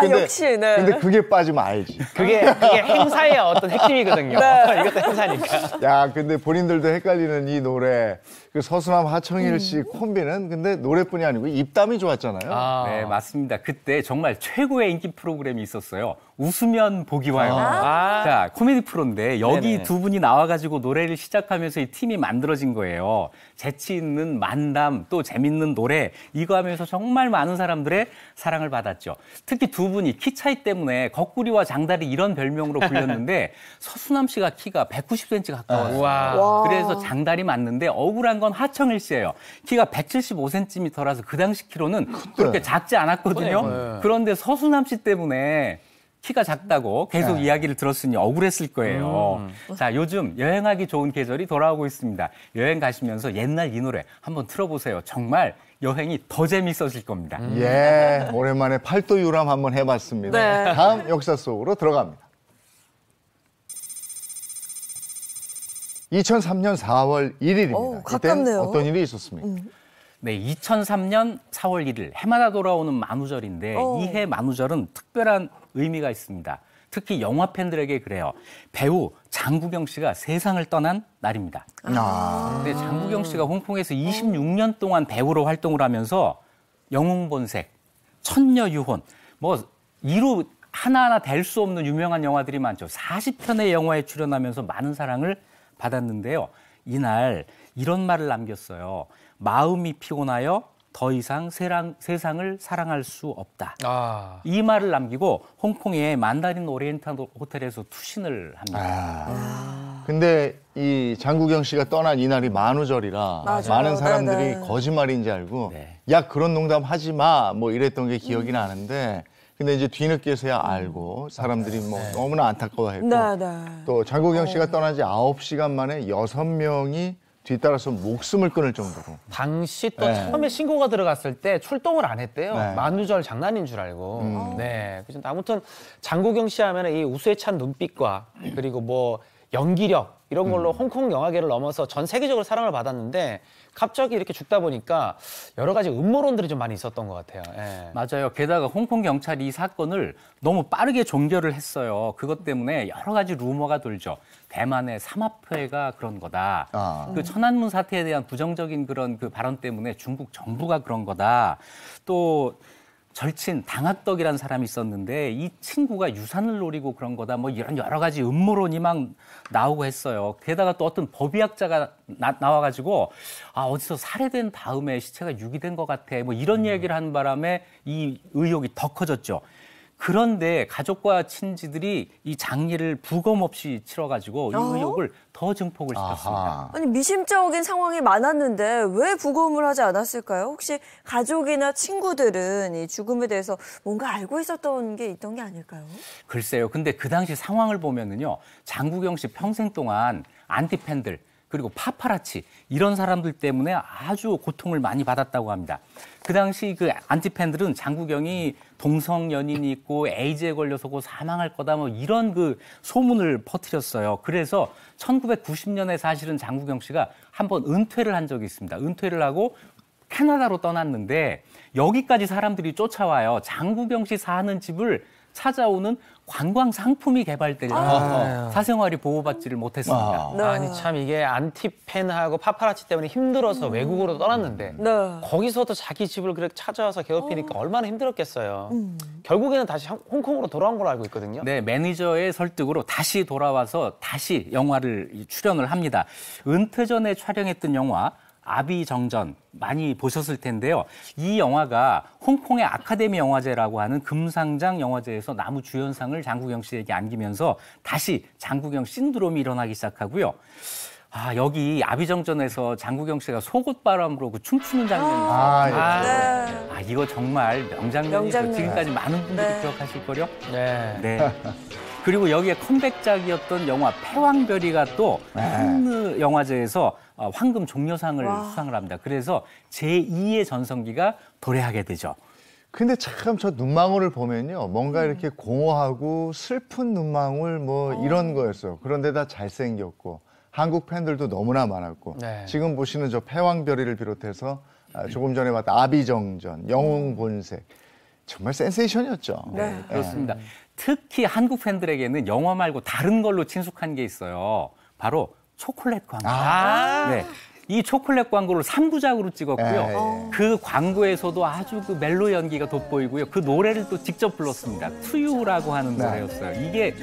역시, 네. 근데 그게 빠지면 알지. 그게 행사의 어떤 핵심이거든요. 이것도 행사니까. 야, 근데 본인들도 헷갈리는 이 노래. 그 서수남 하청일 씨 콤비는 근데 노래뿐이 아니고 입담이 좋았잖아요. 네, 맞습니다. 그때 정말 최고의 인기 프로그램이 있었어요. 웃으면 복이 와요. 자, 코미디 프로인데 여기 네네. 두 분이 나와가지고 노래를 시작하면서 이 팀이 만들어진 거예요. 재치 있는 만담, 또 재밌는 노래, 이거 하면서 정말 많은 사람들의 사랑을 받았죠. 특히 두 분이 키 차이 때문에 거꾸리와 장다리 이런 별명으로 불렸는데 서수남 씨가 키가 190cm 가까웠어요. 와. 그래서 장다리 맞는데 억울한 건 하청일 씨예요. 키가 175cm라서 그 당시 키로는 그렇게 작지 않았거든요. 네. 그런데 서수남 씨 때문에 키가 작다고 계속 이야기를 들었으니 억울했을 거예요. 자, 요즘 여행하기 좋은 계절이 돌아오고 있습니다. 여행 가시면서 옛날 이 노래 한번 틀어보세요. 정말 여행이 더 재밌어질 겁니다. 예, 오랜만에 팔도 유람 한번 해봤습니다. 네. 다음 역사 속으로 들어갑니다. 2003년 4월 1일입니다. 가깝네요. 어떤 일이 있었습니까? 네, 2003년 4월 1일 해마다 돌아오는 만우절인데 이 해 만우절은 특별한 의미가 있습니다. 특히 영화 팬들에게 그래요. 배우 장국영 씨가 세상을 떠난 날입니다. 근데 장국영 씨가 홍콩에서 26년 동안 배우로 활동을 하면서 영웅본색, 천녀유혼, 뭐 이루 하나하나 될 수 없는 유명한 영화들이 많죠. 40편의 영화에 출연하면서 많은 사랑을 받았는데요. 이날 이런 말을 남겼어요. 마음이 피곤하여 더 이상 세상을 사랑할 수 없다. 이 말을 남기고 홍콩의 만다린 오리엔탈 호텔에서 투신을 합니다. 근데 이 장국영 씨가 떠난 이날이 만우절이라 맞아요. 많은 사람들이 네네. 거짓말인지 알고 네. 야, 그런 농담 하지 마, 뭐 이랬던 게 기억이 나는데 근데 이제 뒤늦게서야 알고 사람들이 뭐 너무나 안타까워했고 네. 또 장국영 씨가 떠난 지 9시간 만에 6명이 뒤따라서 목숨을 끊을 정도로. 당시 또 네. 처음에 신고가 들어갔을 때 출동을 안 했대요. 네. 만우절 장난인 줄 알고. 네. 그래서 아무튼 장국영 씨 하면 이 우수에 찬 눈빛과 그리고 뭐 연기력 이런 걸로 홍콩 영화계를 넘어서 전 세계적으로 사랑을 받았는데 갑자기 이렇게 죽다 보니까 여러 가지 음모론들이 좀 많이 있었던 것 같아요. 예. 맞아요. 게다가 홍콩 경찰이 이 사건을 너무 빠르게 종결을 했어요. 그것 때문에 여러 가지 루머가 돌죠. 대만의 삼합회가 그런 거다. 그 천안문 사태에 대한 부정적인 그런 그 발언 때문에 중국 정부가 그런 거다. 또 절친 당학덕이라는 사람이 있었는데 이 친구가 유산을 노리고 그런 거다. 뭐 이런 여러 가지 음모론이 막 나오고 했어요. 게다가 또 어떤 법의학자가 나와가지고 어디서 살해된 다음에 시체가 유기된 것 같아. 뭐 이런 얘기를 하는 바람에 이 의혹이 더 커졌죠. 그런데 가족과 친지들이 이 장례를 부검 없이 치러가지고 이 의혹을 더 증폭을 시켰습니다. 아니 미심쩍은 상황이 많았는데 왜 부검을 하지 않았을까요? 혹시 가족이나 친구들은 이 죽음에 대해서 뭔가 알고 있었던 게 있던 게 아닐까요? 글쎄요. 근데 그 당시 상황을 보면은요. 장국영 씨 평생 동안 안티팬들 그리고 파파라치 이런 사람들 때문에 아주 고통을 많이 받았다고 합니다. 그 당시 그 안티팬들은 장국영이 동성 연인이 있고 에이즈에 걸려서 사망할 거다 뭐 이런 그 소문을 퍼뜨렸어요. 그래서 1990년에 사실은 장국영 씨가 한번 은퇴를 한 적이 있습니다. 은퇴를 하고 캐나다로 떠났는데 여기까지 사람들이 쫓아와요. 장국영 씨 사는 집을 찾아오는 관광 상품이 개발되려서 사생활이 보호받지를 못했습니다. 네. 아니 참 이게 안티팬하고 파파라치 때문에 힘들어서 외국으로 떠났는데 네. 거기서도 자기 집을 그렇게 찾아와서 괴롭히니까 얼마나 힘들었겠어요. 결국에는 다시 홍콩으로 돌아온 걸로 알고 있거든요. 네, 매니저의 설득으로 다시 돌아와서 다시 영화를 출연을 합니다. 은퇴 전에 촬영했던 영화 아비정전 많이 보셨을 텐데요. 이 영화가 홍콩의 아카데미 영화제라고 하는 금상장 영화제에서 남우주연상을 장국영 씨에게 안기면서 다시 장국영 신드롬이 일어나기 시작하고요. 여기 아비정전에서 장국영 씨가 속옷바람으로 그 춤추는 장면이 이거 정말 명장면이죠. 명장면. 지금까지 많은 분들이 기억하실 거요. 네. 네. 그리고 여기에 컴백작이었던 영화 패왕별이가 또 칸느 영화제에서 황금 종려상을 수상을 합니다. 그래서 제2의 전성기가 도래하게 되죠. 근데 참 저 눈망울을 보면요. 뭔가 이렇게 공허하고 슬픈 눈망울 뭐 이런 거였어요. 그런데다 잘생겼고 한국 팬들도 너무나 많았고 네. 지금 보시는 저 패왕별이를 비롯해서 조금 전에 봤던 아비정전, 영웅본색 정말 센세이션이었죠. 네. 그렇습니다. 특히 한국 팬들에게는 영화 말고 다른 걸로 친숙한 게 있어요. 바로 초콜릿 광고. 네. 이 초콜릿 광고를 3부작으로 찍었고요. 그 광고에서도 아주 그 멜로 연기가 돋보이고요. 그 노래를 또 직접 불렀습니다. 투유라고 하는 노래였어요. 이게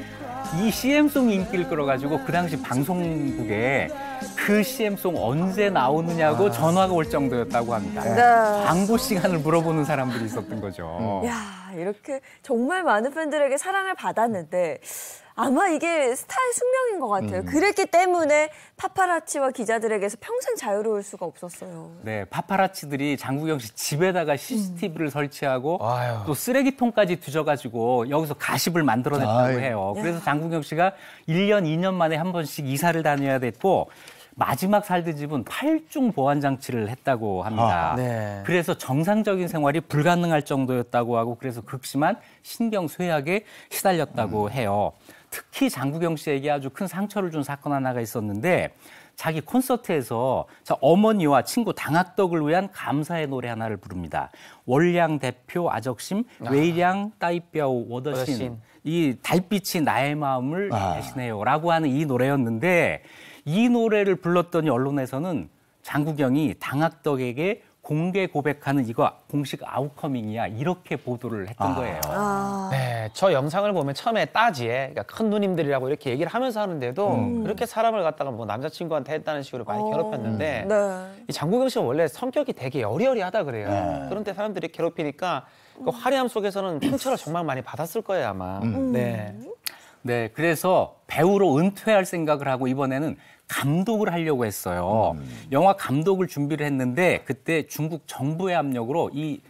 이 CM송 인기를 끌어가지고 그 당시 방송국에 그 CM송 언제 나오느냐고 전화가 올 정도였다고 합니다. 네. 광고 시간을 물어보는 사람들이 있었던 거죠. 야, 이렇게 정말 많은 팬들에게 사랑을 받았는데 아마 이게 스타의 숙명인 것 같아요. 그랬기 때문에 파파라치와 기자들에게서 평생 자유로울 수가 없었어요. 네, 파파라치들이 장국영 씨 집에다가 CCTV를 설치하고 아유. 또 쓰레기통까지 뒤져가지고 여기서 가십을 만들어냈다고 아유. 해요. 그래서 장국영 씨가 1년, 2년 만에 한 번씩 이사를 다녀야 됐고 마지막 살던 집은 8중 보안 장치를 했다고 합니다. 네. 그래서 정상적인 생활이 불가능할 정도였다고 하고 그래서 극심한 신경쇠약에 시달렸다고 해요. 특히 장국영 씨에게 아주 큰 상처를 준 사건 하나가 있었는데 자기 콘서트에서 어머니와 친구 당학덕을 위한 감사의 노래 하나를 부릅니다. 월량 대표 아적심 웨이량 따이뼈우 워더신 워더신. 이 달빛이 나의 마음을 대신해요라고 하는 이 노래였는데 이 노래를 불렀더니 언론에서는 장국영이 당학덕에게 공개 고백하는 이거 공식 아웃커밍이야 이렇게 보도를 했던 거예요. 네, 저 영상을 보면 처음에 따지에 그러니까 큰 누님들이라고 이렇게 얘기를 하면서 하는데도 그렇게 사람을 갖다가 뭐 남자친구한테 했다는 식으로 많이 괴롭혔는데 네. 이 장국영 씨는 원래 성격이 되게 여리여리하다 그래요. 그런데 사람들이 괴롭히니까 그 화려함 속에서는 상처를 정말 많이 받았을 거예요 아마. 네. 네, 그래서 배우로 은퇴할 생각을 하고 이번에는 감독을 하려고 했어요. 영화 감독을 준비를 했는데 그때 중국 정부의 압력으로 이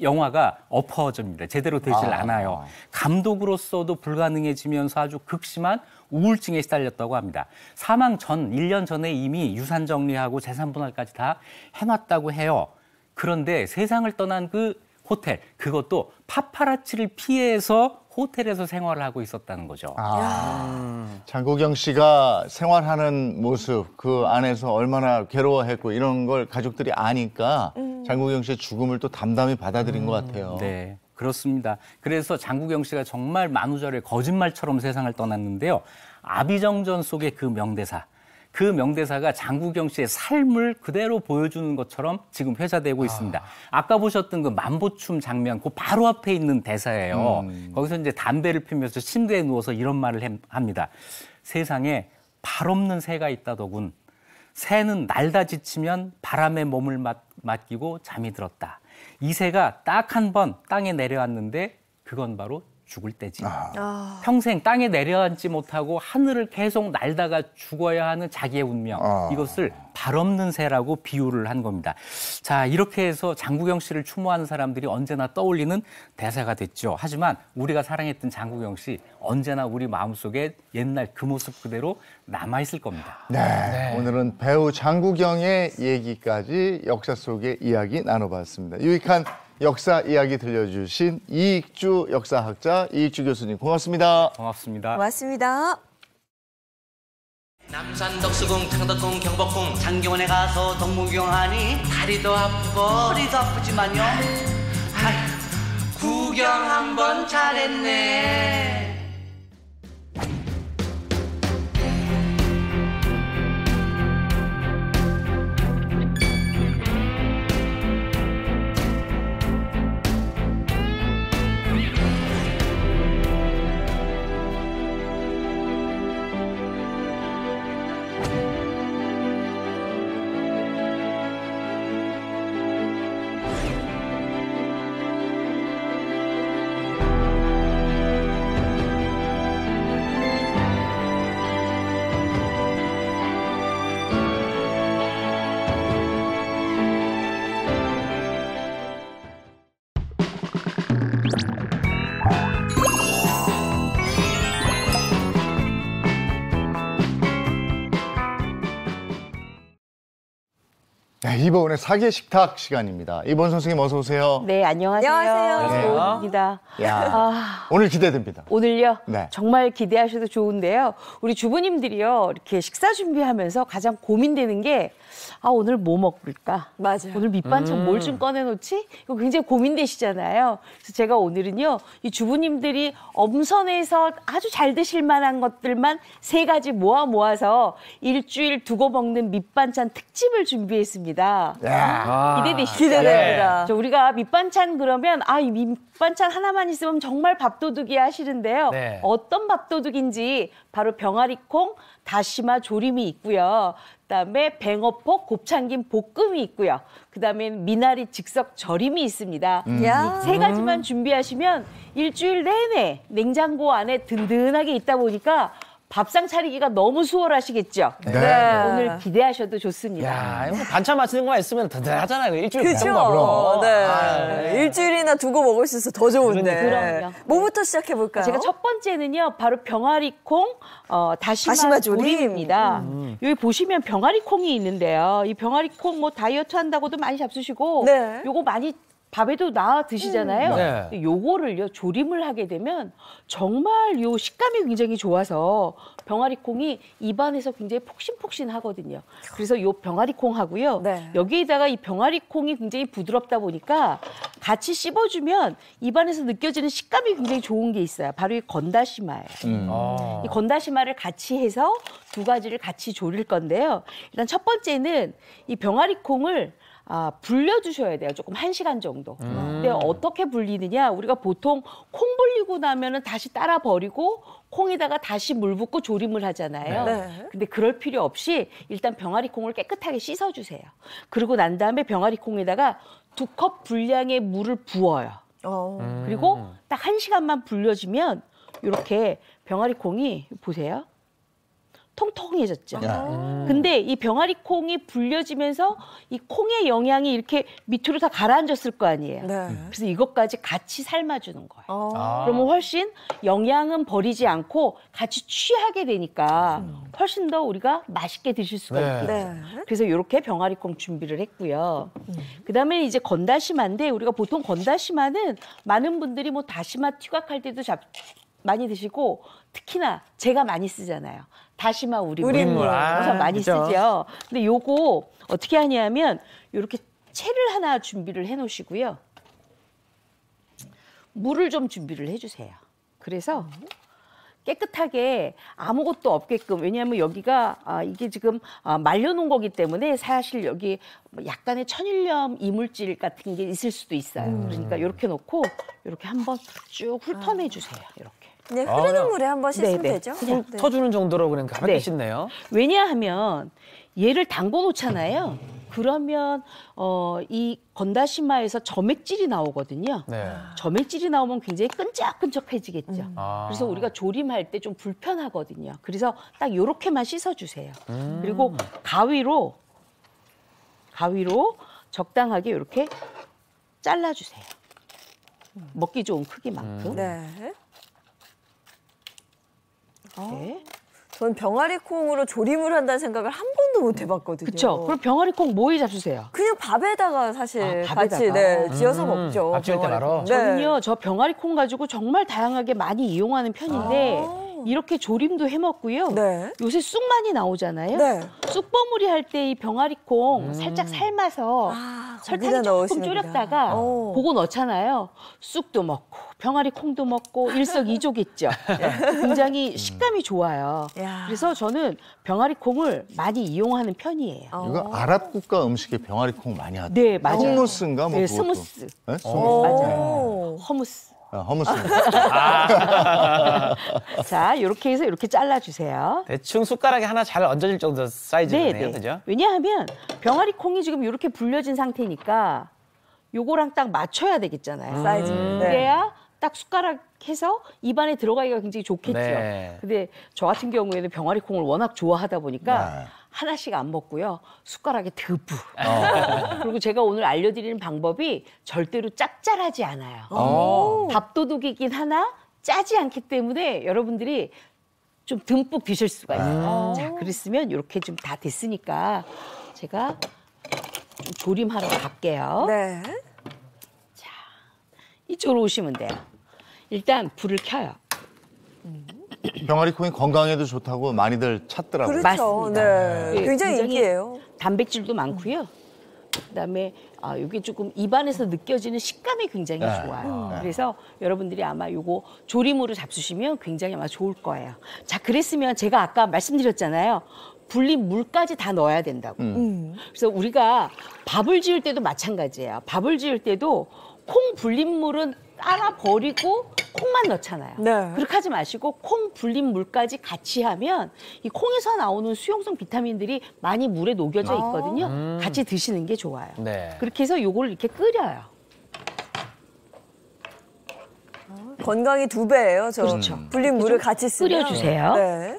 영화가 엎어집니다. 제대로 되질 않아요. 감독으로서도 불가능해지면서 아주 극심한 우울증에 시달렸다고 합니다. 사망 전, 1년 전에 이미 유산 정리하고 재산 분할까지 다 해놨다고 해요. 그런데 세상을 떠난 그 호텔, 그것도 파파라치를 피해서 호텔에서 생활을 하고 있었다는 거죠. 장국영 씨가 생활하는 모습 그 안에서 얼마나 괴로워했고 이런 걸 가족들이 아니까 장국영 씨의 죽음을 또 담담히 받아들인 것 같아요. 네, 그렇습니다. 그래서 장국영 씨가 정말 만우절에 거짓말처럼 세상을 떠났는데요. 아비정전 속의 그 명대사가 장국영 씨의 삶을 그대로 보여주는 것처럼 지금 회자되고 있습니다. 아까 보셨던 그 만보춤 장면, 그 바로 앞에 있는 대사예요. 거기서 이제 담배를 피우면서 침대에 누워서 이런 말을 합니다. 세상에 발 없는 새가 있다더군. 새는 날다 지치면 바람에 몸을 맡기고 잠이 들었다. 이 새가 딱 한 번 땅에 내려앉는데 그건 바로 죽을 때지. 평생 땅에 내려앉지 못하고 하늘을 계속 날다가 죽어야 하는 자기의 운명. 이것을 발 없는 새라고 비유를 한 겁니다. 자, 이렇게 해서 장국영 씨를 추모하는 사람들이 언제나 떠올리는 대사가 됐죠. 하지만 우리가 사랑했던 장국영 씨 언제나 우리 마음속에 옛날 그 모습 그대로 남아있을 겁니다. 네, 오늘은 배우 장국영의 얘기까지 역사 속의 이야기 나눠봤습니다. 유익한 역사 이야기 들려주신 이익주 역사학자 이익주 교수님 고맙습니다. 고맙습니다. 고맙습니다. 남산 덕수궁 창덕궁 경복궁 장경원에 가서 동문구경하니 다리도 아프고 허리도 아프지만요 구경 한번 잘했네. 네, 이번에 사계 식탁 시간입니다. 이번 선생님 어서 오세요. 네, 안녕하세요. 안녕하세요. 조은입니다. 야, 오늘 기대됩니다. 오늘요? 네. 정말 기대하셔도 좋은데요. 우리 주부님들이요, 이렇게 식사 준비하면서 가장 고민되는 게, 오늘 뭐 먹을까? 맞아요. 오늘 밑반찬 뭘 좀 꺼내놓지? 이거 굉장히 고민되시잖아요. 그래서 제가 오늘은요, 이 주부님들이 엄선해서 아주 잘 드실 만한 것들만 3가지 모아서 일주일 두고 먹는 밑반찬 특집을 준비했습니다. 기대되시죠? 기대됩니다. 자, 우리가 밑반찬 그러면 이 밑반찬 하나만 있으면 정말 밥도둑이 하시는데요. 네. 어떤 밥도둑인지 바로 병아리콩, 다시마 조림이 있고요. 그다음에 뱅어포, 곱창김 볶음이 있고요. 그다음에 미나리 즉석 절임이 있습니다. 야. 3가지만 준비하시면 일주일 내내 냉장고 안에 든든하게 있다 보니까 밥상 차리기가 너무 수월하시겠죠? 네. 오늘 기대하셔도 좋습니다. 야, 이거 반찬 맞추는 것만 있으면 든든하잖아요. 일주일 그죠? 그럼. 네. 일주일이나 두고 먹을 수 있어 더 좋은데. 그럼요. 뭐부터 시작해 볼까요? 제가 첫 번째는요, 바로 병아리콩 다시마 다시마 조림. 조림입니다. 여기 보시면 병아리콩이 있는데요. 이 병아리콩 뭐 다이어트 한다고도 많이 잡수시고, 네. 요거 많이 밥에도 넣어 드시잖아요. 네. 근데 요거를요, 조림을 하게 되면 정말 요 식감이 굉장히 좋아서 병아리콩이 입안에서 굉장히 폭신폭신하거든요. 그래서 요 병아리콩하고요. 네. 여기에다가 이 병아리콩이 굉장히 부드럽다 보니까 같이 씹어주면 입안에서 느껴지는 식감이 굉장히 좋은 게 있어요. 바로 이 건다시마예요. 이 건다시마를 같이 해서 2가지를 같이 조릴 건데요. 일단 첫 번째는 이 병아리콩을 불려주셔야 돼요. 조금 1시간 정도. 근데 어떻게 불리느냐? 우리가 보통 콩 불리고 나면은 다시 따라 버리고 콩에다가 다시 물 붓고 조림을 하잖아요. 네. 근데 그럴 필요 없이 일단 병아리콩을 깨끗하게 씻어주세요. 그러고 난 다음에 병아리콩에다가 2컵 분량의 물을 부어요. 그리고 딱 1시간만 불려주면 이렇게 병아리콩이 보세요. 통통해졌죠. 근데 이 병아리콩이 불려지면서 이 콩의 영양이 이렇게 밑으로 다 가라앉았을 거 아니에요. 네. 그래서 이것까지 같이 삶아주는 거예요. 그러면 훨씬 영양은 버리지 않고 같이 취하게 되니까 훨씬 더 우리가 맛있게 드실 수가 네. 있겠죠. 네. 그래서 이렇게 병아리콩 준비를 했고요. 그다음에 이제 건다시마인데 우리가 보통 건다시마는 많은 분들이 뭐 다시마 튀각할 때도 많이 드시고 특히나 제가 많이 쓰잖아요. 다시마 우린물. 그래서 많이 그렇죠. 쓰죠. 근데 요거 어떻게 하냐면 이렇게 채를 하나 준비를 해 놓으시고요. 물을 좀 준비를 해주세요. 그래서 깨끗하게 아무것도 없게끔, 왜냐하면 여기가 이게 지금 말려놓은 거기 때문에 사실 여기 약간의 천일염 이물질 같은 게 있을 수도 있어요. 그러니까 이렇게 놓고 이렇게 한번 쭉 훑어내 주세요. 이렇게. 네, 흐르는 물에 한번 씻으면 네. 되죠. 그냥 네. 터주는 정도로 그냥 가볍게 네. 씻네요. 왜냐하면 얘를 담궈 놓잖아요. 그러면 이 건다시마에서 점액질이 나오거든요. 네. 점액질이 나오면 굉장히 끈적끈적해지겠죠. 그래서 우리가 조림할 때 좀 불편하거든요. 그래서 딱 요렇게만 씻어주세요. 그리고 가위로 적당하게 이렇게 잘라주세요. 먹기 좋은 크기만큼. 네. 이렇게. 전 병아리콩으로 조림을 한다는 생각을 한 번도 못 해봤거든요. 그렇죠. 그럼 병아리콩 뭐에 잡수세요? 그냥 밥에다가 사실 밥에다가. 같이 지어서 먹죠. 밥 지을 때 바로? 병아리콩. 저는요, 저 병아리콩 가지고 정말 다양하게 많이 이용하는 편인데 이렇게 조림도 해 먹고요. 네. 요새 쑥 많이 나오잖아요. 네. 쑥 버무리 할 때 이 병아리콩 살짝 삶아서 설탕 거기다 조금 넣으시는구나. 졸였다가 그거 넣잖아요. 쑥도 먹고 병아리콩도 먹고 일석이조겠죠. 굉장히 식감이 좋아요. 야. 그래서 저는 병아리콩을 많이 이용하는 편이에요. 이거 아랍 국가 음식에 병아리콩 많이 하죠. 네, 맞아요. hummus인가 뭐 네, 그것도. 스무스. 네? 스무스. 맞아요. 허무스. 허무스. 자, 이렇게 해서 이렇게 잘라주세요. 대충 숟가락에 하나 잘 얹어질 정도 사이즈네요. 네. 그죠? 왜냐하면 병아리 콩이 지금 이렇게 불려진 상태니까 요거랑 딱 맞춰야 되겠잖아요. 사이즈. 그래야 딱 숟가락 해서 입안에 들어가기가 굉장히 좋겠죠. 네. 근데 저 같은 경우에는 병아리 콩을 워낙 좋아하다 보니까 네. 하나씩 안 먹고요. 숟가락에 듬뿍. 그리고 제가 오늘 알려드리는 방법이 절대로 짭짤하지 않아요. 밥도둑이긴 하나 짜지 않기 때문에 여러분들이 좀 듬뿍 드실 수가 있어요. 자, 그랬으면 이렇게 좀 다 됐으니까 제가 조림하러 갈게요. 네. 이쪽으로 오시면 돼요. 일단 불을 켜요. 병아리 콩이 건강에도 좋다고 많이들 찾더라고요. 그렇죠. 맞습니다. 네. 예, 굉장히 인기예요. 단백질도 많고요. 그다음에 이게 조금 입안에서 느껴지는 식감이 굉장히 좋아요. 그래서 여러분들이 아마 요거 조림으로 잡수시면 굉장히 아마 좋을 거예요. 자, 그랬으면 제가 아까 말씀드렸잖아요. 불린 물까지 다 넣어야 된다고. 그래서 우리가 밥을 지을 때도 마찬가지예요. 밥을 지을 때도 콩 불린 물은 따라 버리고 콩만 넣잖아요. 네. 그렇게 하지 마시고 콩 불린 물까지 같이 하면 이 콩에서 나오는 수용성 비타민들이 많이 물에 녹여져 있거든요. 같이 드시는 게 좋아요. 네. 그렇게 해서 요걸 이렇게 끓여요. 건강이 2배예요. 저 그렇죠. 불린 물을 같이 쓰면. 끓여주세요. 네.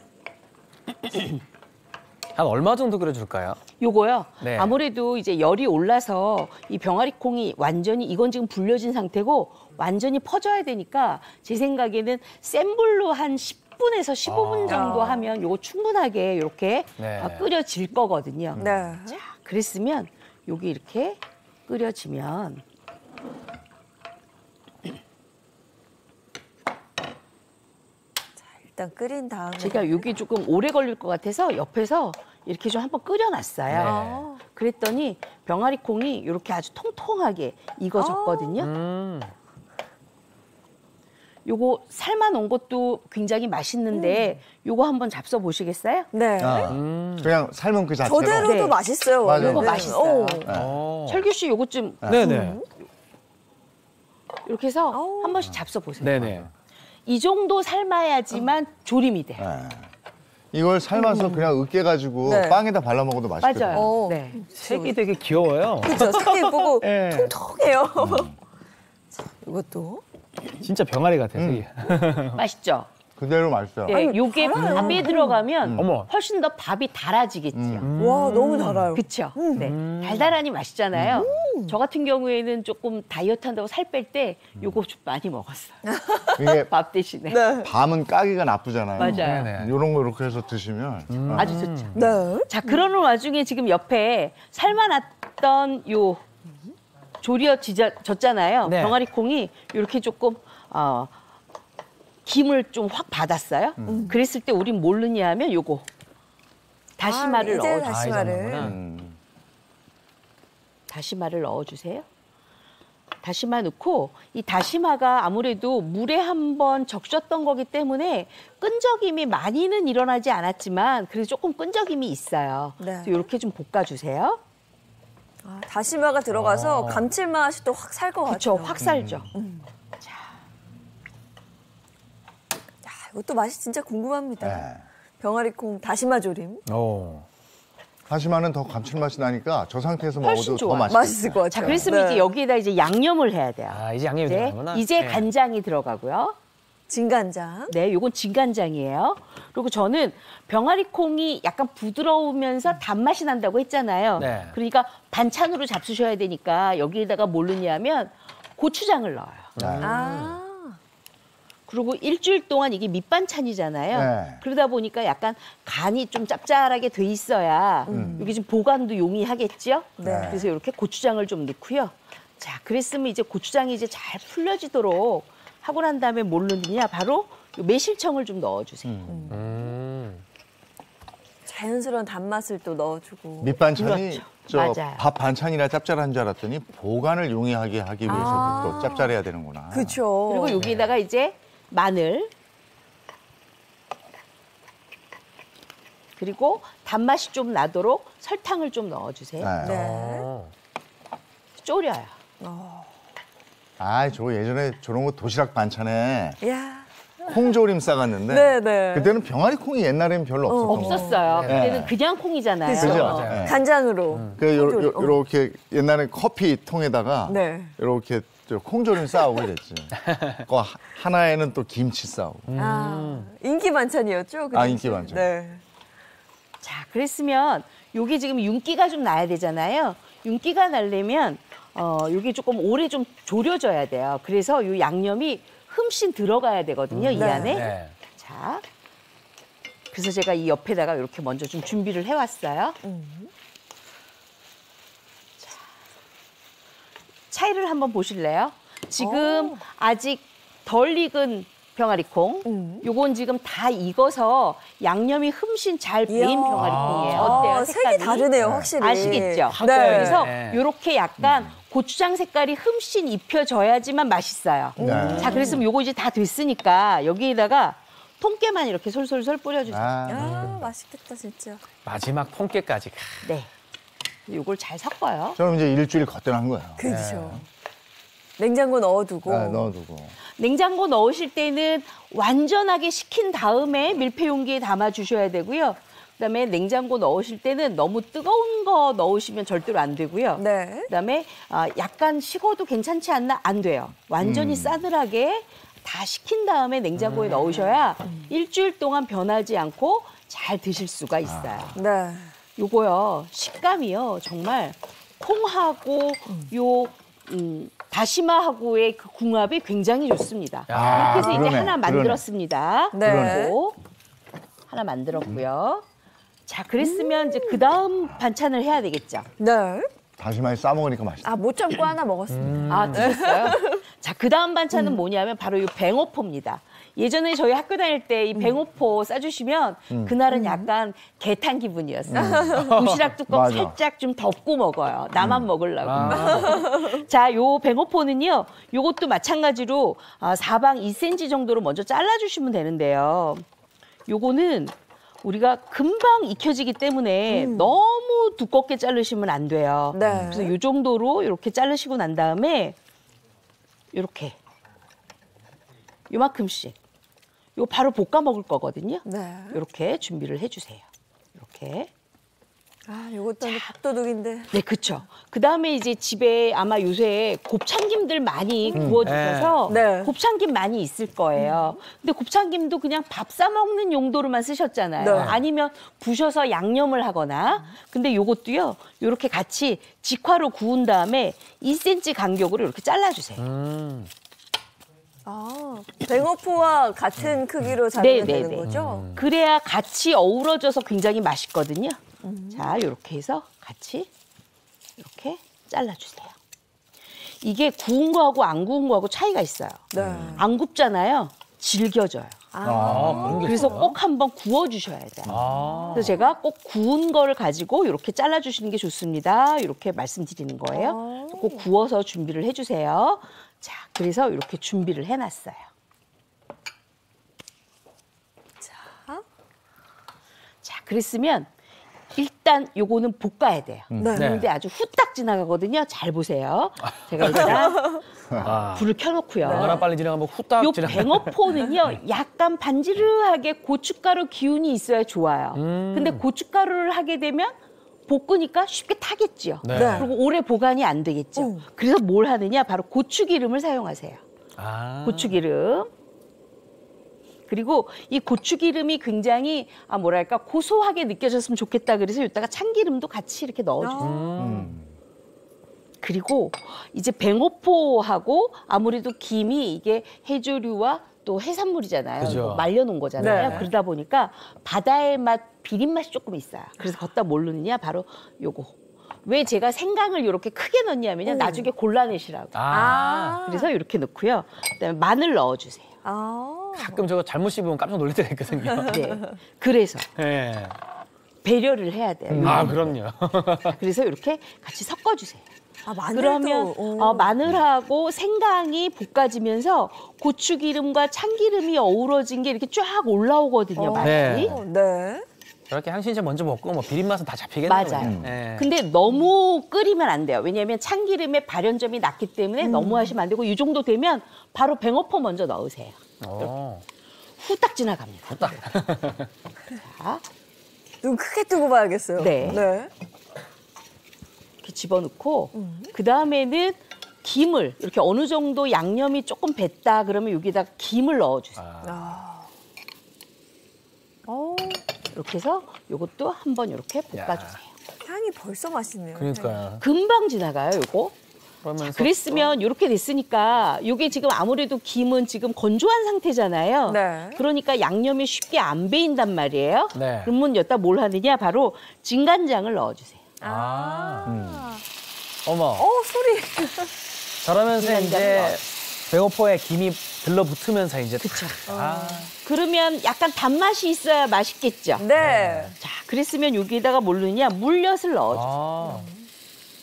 한 얼마 정도 끓여줄까요? 요거요. 네. 아무래도 이제 열이 올라서 이 병아리 콩이 완전히 이건 지금 불려진 상태고 완전히 퍼져야 되니까 제 생각에는 센 불로 한 10분에서 15분 정도 하면 요거 충분하게 이렇게 네. 끓여질 거거든요. 네. 자, 그랬으면 여기 이렇게 끓여지면 일단 끓인 다음에. 제가 여기 조금 오래 걸릴 것 같아서 옆에서 이렇게 좀 한번 끓여놨어요. 그랬더니 병아리 콩이 이렇게 아주 통통하게 익어졌거든요. 요거 삶아놓은 것도 굉장히 맛있는데 요거 한번 잡숴 보시겠어요? 네. 그냥 삶은 그 자체로. 저대로도 네. 맛있어요. 맞아요. 원래는. 요거 맛있어요. 오. 철규 씨 요거 좀 네네. 이렇게 해서 한 번씩 잡숴 보세요. 네네. 이 정도 삶아야지만 조림이 돼요. 네. 이걸 삶아서 그냥 으깨가지고 네. 빵에다 발라 먹어도 맛있거든요. 맞아요. 오. 네. 색이 되게 귀여워요. 그렇죠. 색이 예쁘고 네. 통통해요. 자, 이것도. 진짜 병아리 같아, 색이. 맛있죠? 그대로 맛있어요. 네, 요게 밥에 들어가면 어머. 훨씬 더 밥이 달아지겠지요. 와, 너무 달아요. 그렇죠. 네, 달달하니 맛있잖아요. 저 같은 경우에는 조금 다이어트 한다고 살 뺄 때 요거 좀 많이 먹었어요. 이게 밥 대신에. 네. 밤은 까기가 나쁘잖아요. 맞아요. 네네. 이런 거 이렇게 해서 드시면 아주 좋죠. 네. 자, 그러는 와중에 지금 옆에 삶아놨던 요 조려졌잖아요. 네. 병아리 콩이 이렇게 조금 김을 좀 확 받았어요. 그랬을 때 우린 뭘 넣냐 하면 요거 다시마를 이제 넣어주세요. 다시마를. 다시마를 넣어주세요. 다시마 넣고 이 다시마가 아무래도 물에 한번 적셨던 거기 때문에 끈적임이 많이는 일어나지 않았지만 그래도 조금 끈적임이 있어요. 네. 그래서 이렇게 좀 볶아주세요. 다시마가 들어가서 감칠맛이 또 확 살 것 그렇죠. 같아요. 확 살죠. 야, 이것도 맛이 진짜 궁금합니다. 네. 병아리콩 다시마 조림. 오. 다시마는 더 감칠맛이 나니까 저 상태에서 훨씬 먹어도 더 좋아요. 맛있어요. 맛있을 것 같아요. 자, 그랬으면 이제 여기에다 이제 양념을 해야 돼요. 아, 이제 양념이 네, 들어가구나. 이제 네. 간장이 들어가고요. 진간장. 네, 요건 진간장이에요. 그리고 저는 병아리 콩이 약간 부드러우면서 단맛이 난다고 했잖아요. 네. 그러니까 반찬으로 잡수셔야 되니까 여기에다가 뭘 넣냐면 고추장을 넣어요. 아. 그리고 일주일 동안 이게 밑반찬이잖아요. 네. 그러다 보니까 약간 간이 좀 짭짤하게 돼 있어야 이게 좀 보관도 용이하겠죠. 네. 그래서 이렇게 고추장을 좀 넣고요. 자, 그랬으면 이제 고추장이 이제 잘 풀려지도록 하고 난 다음에 뭘 넣느냐? 바로 요 매실청을 좀 넣어주세요. 자연스러운 단맛을 또 넣어주고. 밑반찬이 그렇죠. 저 맞아요. 밥 반찬이라 짭짤한 줄 알았더니 보관을 용이하게 하기 위해서도 또 짭짤해야 되는구나. 그렇죠. 그리고 여기에다가 이제 마늘, 그리고 단맛이 좀 나도록 설탕을 좀 넣어주세요. 네. 네. 졸여요. 아, 저 예전에 저런 거 도시락 반찬에 야. 콩조림 싸갔는데 네, 네. 그때는 병아리 콩이 옛날에는 별로 없었던 거. 없었어요. 네. 그때는 그냥 콩이잖아요. 그죠? 맞아요. 네. 간장으로. 이렇게 옛날에 커피 통에다가 네. 이렇게 콩조림 싸오고 그랬지. 그 하나에는 또 김치 싸오고. 아, 인기 반찬이었죠? 그 아, 당시? 인기 반찬. 네. 자, 그랬으면 요게 지금 윤기가 좀 나야 되잖아요. 윤기가 나려면 요게 조금 오래 좀 졸여져야 돼요. 그래서 요 양념이 흠씬 들어가야 되거든요, 이 네. 안에. 네. 자, 그래서 제가 이 옆에다가 이렇게 먼저 좀 준비를 해왔어요. 자, 차이를 한번 보실래요? 지금 아직 덜 익은 병아리콩. 요건 지금 다 익어서 양념이 흠씬 잘 배인 병아리콩이에요. 어때요? 색이 색깔이? 다르네요, 확실히. 아시겠죠? 네. 그래서 요렇게 약간 고추장 색깔이 흠씬 입혀져야지만 맛있어요. 자, 그랬으면 요거 이제 다 됐으니까 여기에다가 통깨만 이렇게 솔솔솔 뿌려주세요. 아, 맛있겠다, 진짜. 마지막 통깨까지. 네. 요걸 잘 섞어요. 저는 이제 일주일 걷어난 거예요. 그렇죠. 냉장고 넣어두고. 넣어두고. 냉장고 넣으실 때는 완전하게 식힌 다음에 밀폐 용기에 담아 주셔야 되고요. 그다음에 냉장고 넣으실 때는 너무 뜨거운 거 넣으시면 절대로 안 되고요. 네. 그다음에 약간 식어도 괜찮지 않나? 안 돼요. 완전히 싸늘하게 다 식힌 다음에 냉장고에 넣으셔야 일주일 동안 변하지 않고 잘 드실 수가 있어요. 네. 요거요, 식감이요, 정말 콩하고 요 다시마하고의 그 궁합이 굉장히 좋습니다. 야, 이렇게 해서 이제 그러네, 하나 만들었습니다. 네. 그리고 하나 만들었고요. 자, 그랬으면 이제 그 다음 반찬을 해야 되겠죠. 네. 다시마에 싸 먹으니까 맛있다. 아, 못 참고 하나 먹었습니다. 아, 드셨어요? 자, 그 다음 반찬은 뭐냐면 바로 이 뱅어포입니다. 예전에 저희 학교 다닐 때 이 뱅어포 싸주시면 그날은 약간 개탄 기분이었어요. 도시락 뚜껑 맞아. 살짝 좀 덮고 먹어요. 나만 먹으려고. 자, 요 뱅어포는요, 요것도 마찬가지로 사방 2cm 정도로 먼저 잘라주시면 되는데요. 요거는 우리가 금방 익혀지기 때문에 너무 두껍게 자르시면 안 돼요. 네. 그래서 요 정도로 이렇게 자르시고 난 다음에 요렇게 요만큼씩 요 바로 볶아 먹을 거거든요. 네. 이렇게 준비를 해주세요. 이렇게. 아, 요것도 밥도둑인데. 네, 그렇죠. 그다음에 이제 집에 아마 요새 곱창김들 많이 구워주셔서 네. 곱창김 많이 있을 거예요. 근데 곱창김도 그냥 밥 싸 먹는 용도로만 쓰셨잖아요. 네. 아니면 부셔서 양념을 하거나. 근데 요것도요, 요렇게 같이 직화로 구운 다음에 2cm 간격으로 이렇게 잘라주세요. 아, 뱅어포와 같은 크기로 자르면 되는 거죠? 그래야 같이 어우러져서 굉장히 맛있거든요. 자, 이렇게 해서 같이 이렇게 잘라주세요. 이게 구운 거하고 안 구운 거하고 차이가 있어요. 네. 안 굽잖아요. 질겨져요. 그런 게 그래서 있어요? 꼭 한번 구워주셔야 돼요. 그래서 제가 꼭 구운 거를 가지고 이렇게 잘라주시는 게 좋습니다. 이렇게 말씀드리는 거예요. 꼭 구워서 준비를 해주세요. 자, 그래서 이렇게 준비를 해놨어요. 자, 그랬으면 일단 요거는 볶아야 돼요. 네. 근데 아주 후딱 지나가거든요. 잘 보세요. 제가 일단 불을 켜놓고요. 얼마나 빨리 지나가면 후딱 요 지나가. 뱅어포는요, 약간 반지르하게 고춧가루 기운이 있어야 좋아요. 근데 고춧가루를 하게 되면 볶으니까 쉽게 타겠죠. 네. 그리고 오래 보관이 안 되겠죠. 그래서 뭘 하느냐? 바로 고추기름을 사용하세요. 고추기름. 그리고 이 고추기름이 굉장히 뭐랄까 고소하게 느껴졌으면 좋겠다. 그래서 이따가 참기름도 같이 이렇게 넣어주세요. 그리고 이제 뱅어포하고 아무래도 김이 이게 해조류와 또 해산물이잖아요. 그죠. 말려놓은 거잖아요. 네. 그러다 보니까 바다의 맛, 비린 맛이 조금 있어요. 그래서 걷다 뭘 넣느냐? 바로 요거. 왜 제가 생강을 이렇게 크게 넣냐면요. 나중에 골라내시라고. 그래서 이렇게 넣고요. 그다음에 마늘 넣어주세요. 가끔 저거 잘못 씹으면 깜짝 놀랄 때가 있거든요. 네. 그래서 네. 배려를 해야 돼요. 그럼요. 그래서 이렇게 같이 섞어주세요. 아, 마늘도. 그러면 마늘하고 생강이 볶아지면서 고추기름과 참기름이 어우러진 게 이렇게 쫙 올라오거든요, 맛이. 네. 네. 저렇게 한 신체 먼저 먹고 뭐 비린 맛은 다 잡히겠네요. 맞아요. 네. 근데 너무 끓이면 안 돼요. 왜냐하면 참기름에 발연점이 낮기 때문에 너무 하시면 안 되고 이 정도 되면 바로 뱅어포 먼저 넣으세요. 후딱 지나갑니다. 후딱. 자, 눈 크게 뜨고 봐야겠어요. 네. 이렇게 집어넣고 그 다음에는 김을 이렇게 어느 정도 양념이 조금 뱄다 그러면 여기다가 김을 넣어주세요. 이렇게 해서 이것도 한번 이렇게 볶아주세요. 향이 벌써 맛있네요. 그러니까요. 금방 지나가요, 이거. 그러면서 그랬으면 이렇게 됐으니까 이게 지금 아무래도 김은 지금 건조한 상태잖아요. 네. 그러니까 양념이 쉽게 안 배인단 말이에요. 네. 그러면 여기다 뭘 하느냐? 바로 진간장을 넣어주세요. 어머. 소리. 저러면서 이제 배고파에 김이 들러붙으면서 이제 그쵸. 아. 그러면 약간 단맛이 있어야 맛있겠죠. 네. 자, 그랬으면 여기에다가 뭘 넣느냐? 물엿을 넣어주세요.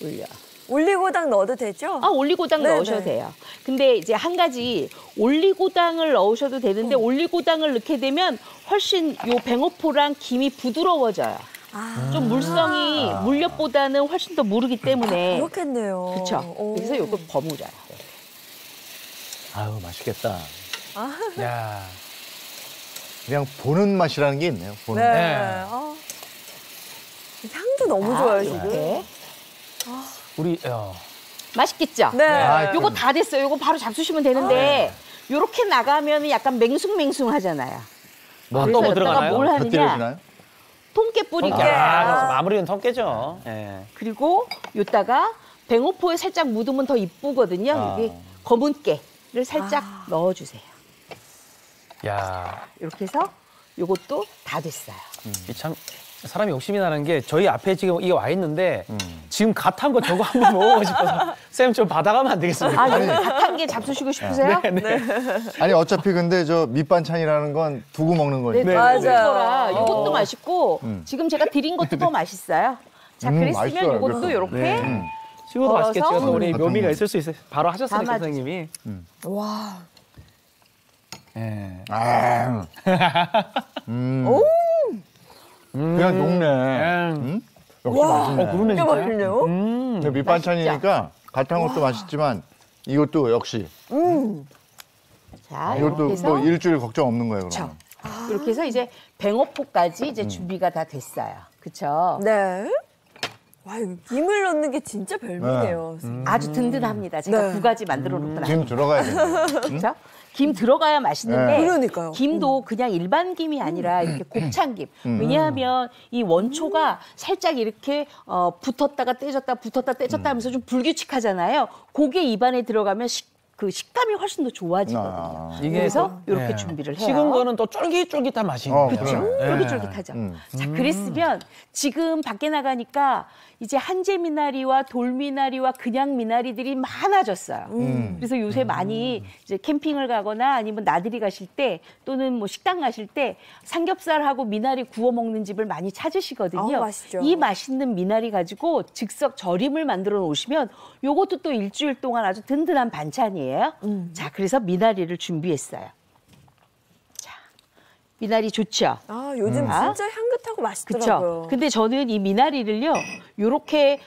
물엿. 올리고당 넣어도 되죠? 올리고당 네네. 넣으셔도 돼요. 근데 이제 한 가지 올리고당을 넣으셔도 되는데 올리고당을 넣게 되면 훨씬 요 뱅어포랑 김이 부드러워져요. 좀 물성이 물엿보다는 훨씬 더 무르기 때문에. 그렇겠네요. 그렇죠. 그래서 요거 버무려요. 아유, 맛있겠다. 야. 그냥 보는 맛이라는 게 있네요. 보는 네. 맛. 네. 향도 너무 좋아요, 지금. 이렇게. 우리 맛있겠죠? 네. 아, 요거 다 됐어요. 요거 바로 잡수시면 되는데 요렇게 나가면 약간 맹숭맹숭하잖아요. 또 그래서 뭐 여기다가 들어가나요? 뭘 하느냐? 곁들여지나요? 통깨 뿌리고 그래서 마무리는 통깨죠. 예. 그리고 요따가 뱅어포에 살짝 묻으면 더 이쁘거든요. 여기 검은 깨를 살짝 넣어주세요. 야, 이렇게 해서 요것도 다 됐어요. 이 참 사람이 욕심이 나는 게 저희 앞에 지금 이게 와 있는데 지금 갓 한 거 저거 한번 먹어보고 싶어서 쌤 좀 받아가면 안 되겠습니까? 여기 갓한 게 잡수시고 싶으세요? 네. 아니, 어차피 근데 저 밑반찬이라는 건 두고 먹는 네, 거니까. 맞아요. 거라 이것도 맛있고 지금 제가 드린 것도 더 맛있어요. 자, 그랬으면 맛있어요, 이것도 그래서. 이렇게 식어도 맛있게 썰어서 찍어서 우리 묘미가 음. 있을 수 있어요. 바로 하셨으니까 담아주세요. 선생님이. 와. 예. 아, 그냥 녹네. 역시 맛있네. 그러네 진짜 맛있네요. 근데 밑반찬이니까 갓한 것도 맛있지만 이것도 역시 자, 이렇게 이것도 해서 뭐 일주일 걱정 없는 거예요, 그러면. 이렇게 해서 이제 뱅어포까지 이제 준비가 다 됐어요. 그렇죠? 네. 와, 이거 김을 넣는 게 진짜 별미네요. 아주 든든합니다. 제가 네. 두 가지 만들어 놓고 김 들어가야 되네. 그렇죠? 김 들어가야 맛있는데 네. 그러니까요. 김도 그냥 일반 김이 아니라 이렇게 곱창김. 왜냐하면 이 원초가 살짝 이렇게 붙었다가 떼졌다 하면서 좀 불규칙하잖아요. 그게 입안에 들어가면 그 식감이 훨씬 더 좋아지거든요. 이게 그래서 또- 이렇게 예. 준비를 해요. 식은 거는 또 쫄깃쫄깃한 맛이 있는 거죠. 그렇죠. 쫄깃쫄깃하죠. 자, 그랬으면 지금 밖에 나가니까 이제 한제 미나리와 돌 미나리와 그냥 미나리들이 많아졌어요. 그래서 요새 많이 이제 캠핑을 가거나 아니면 나들이 가실 때 또는 뭐 식당 가실 때 삼겹살하고 미나리 구워 먹는 집을 많이 찾으시거든요. 맛있죠. 이 맛있는 미나리 가지고 즉석 절임을 만들어 놓으시면 요것도 또 일주일 동안 아주 든든한 반찬이에요. 자, 그래서 미나리를 준비했어요. 자, 미나리 좋죠? 아, 요즘 진짜 향긋하고 맛있더라고요. 그렇죠. 근데 저는 이 미나리를요, 요렇게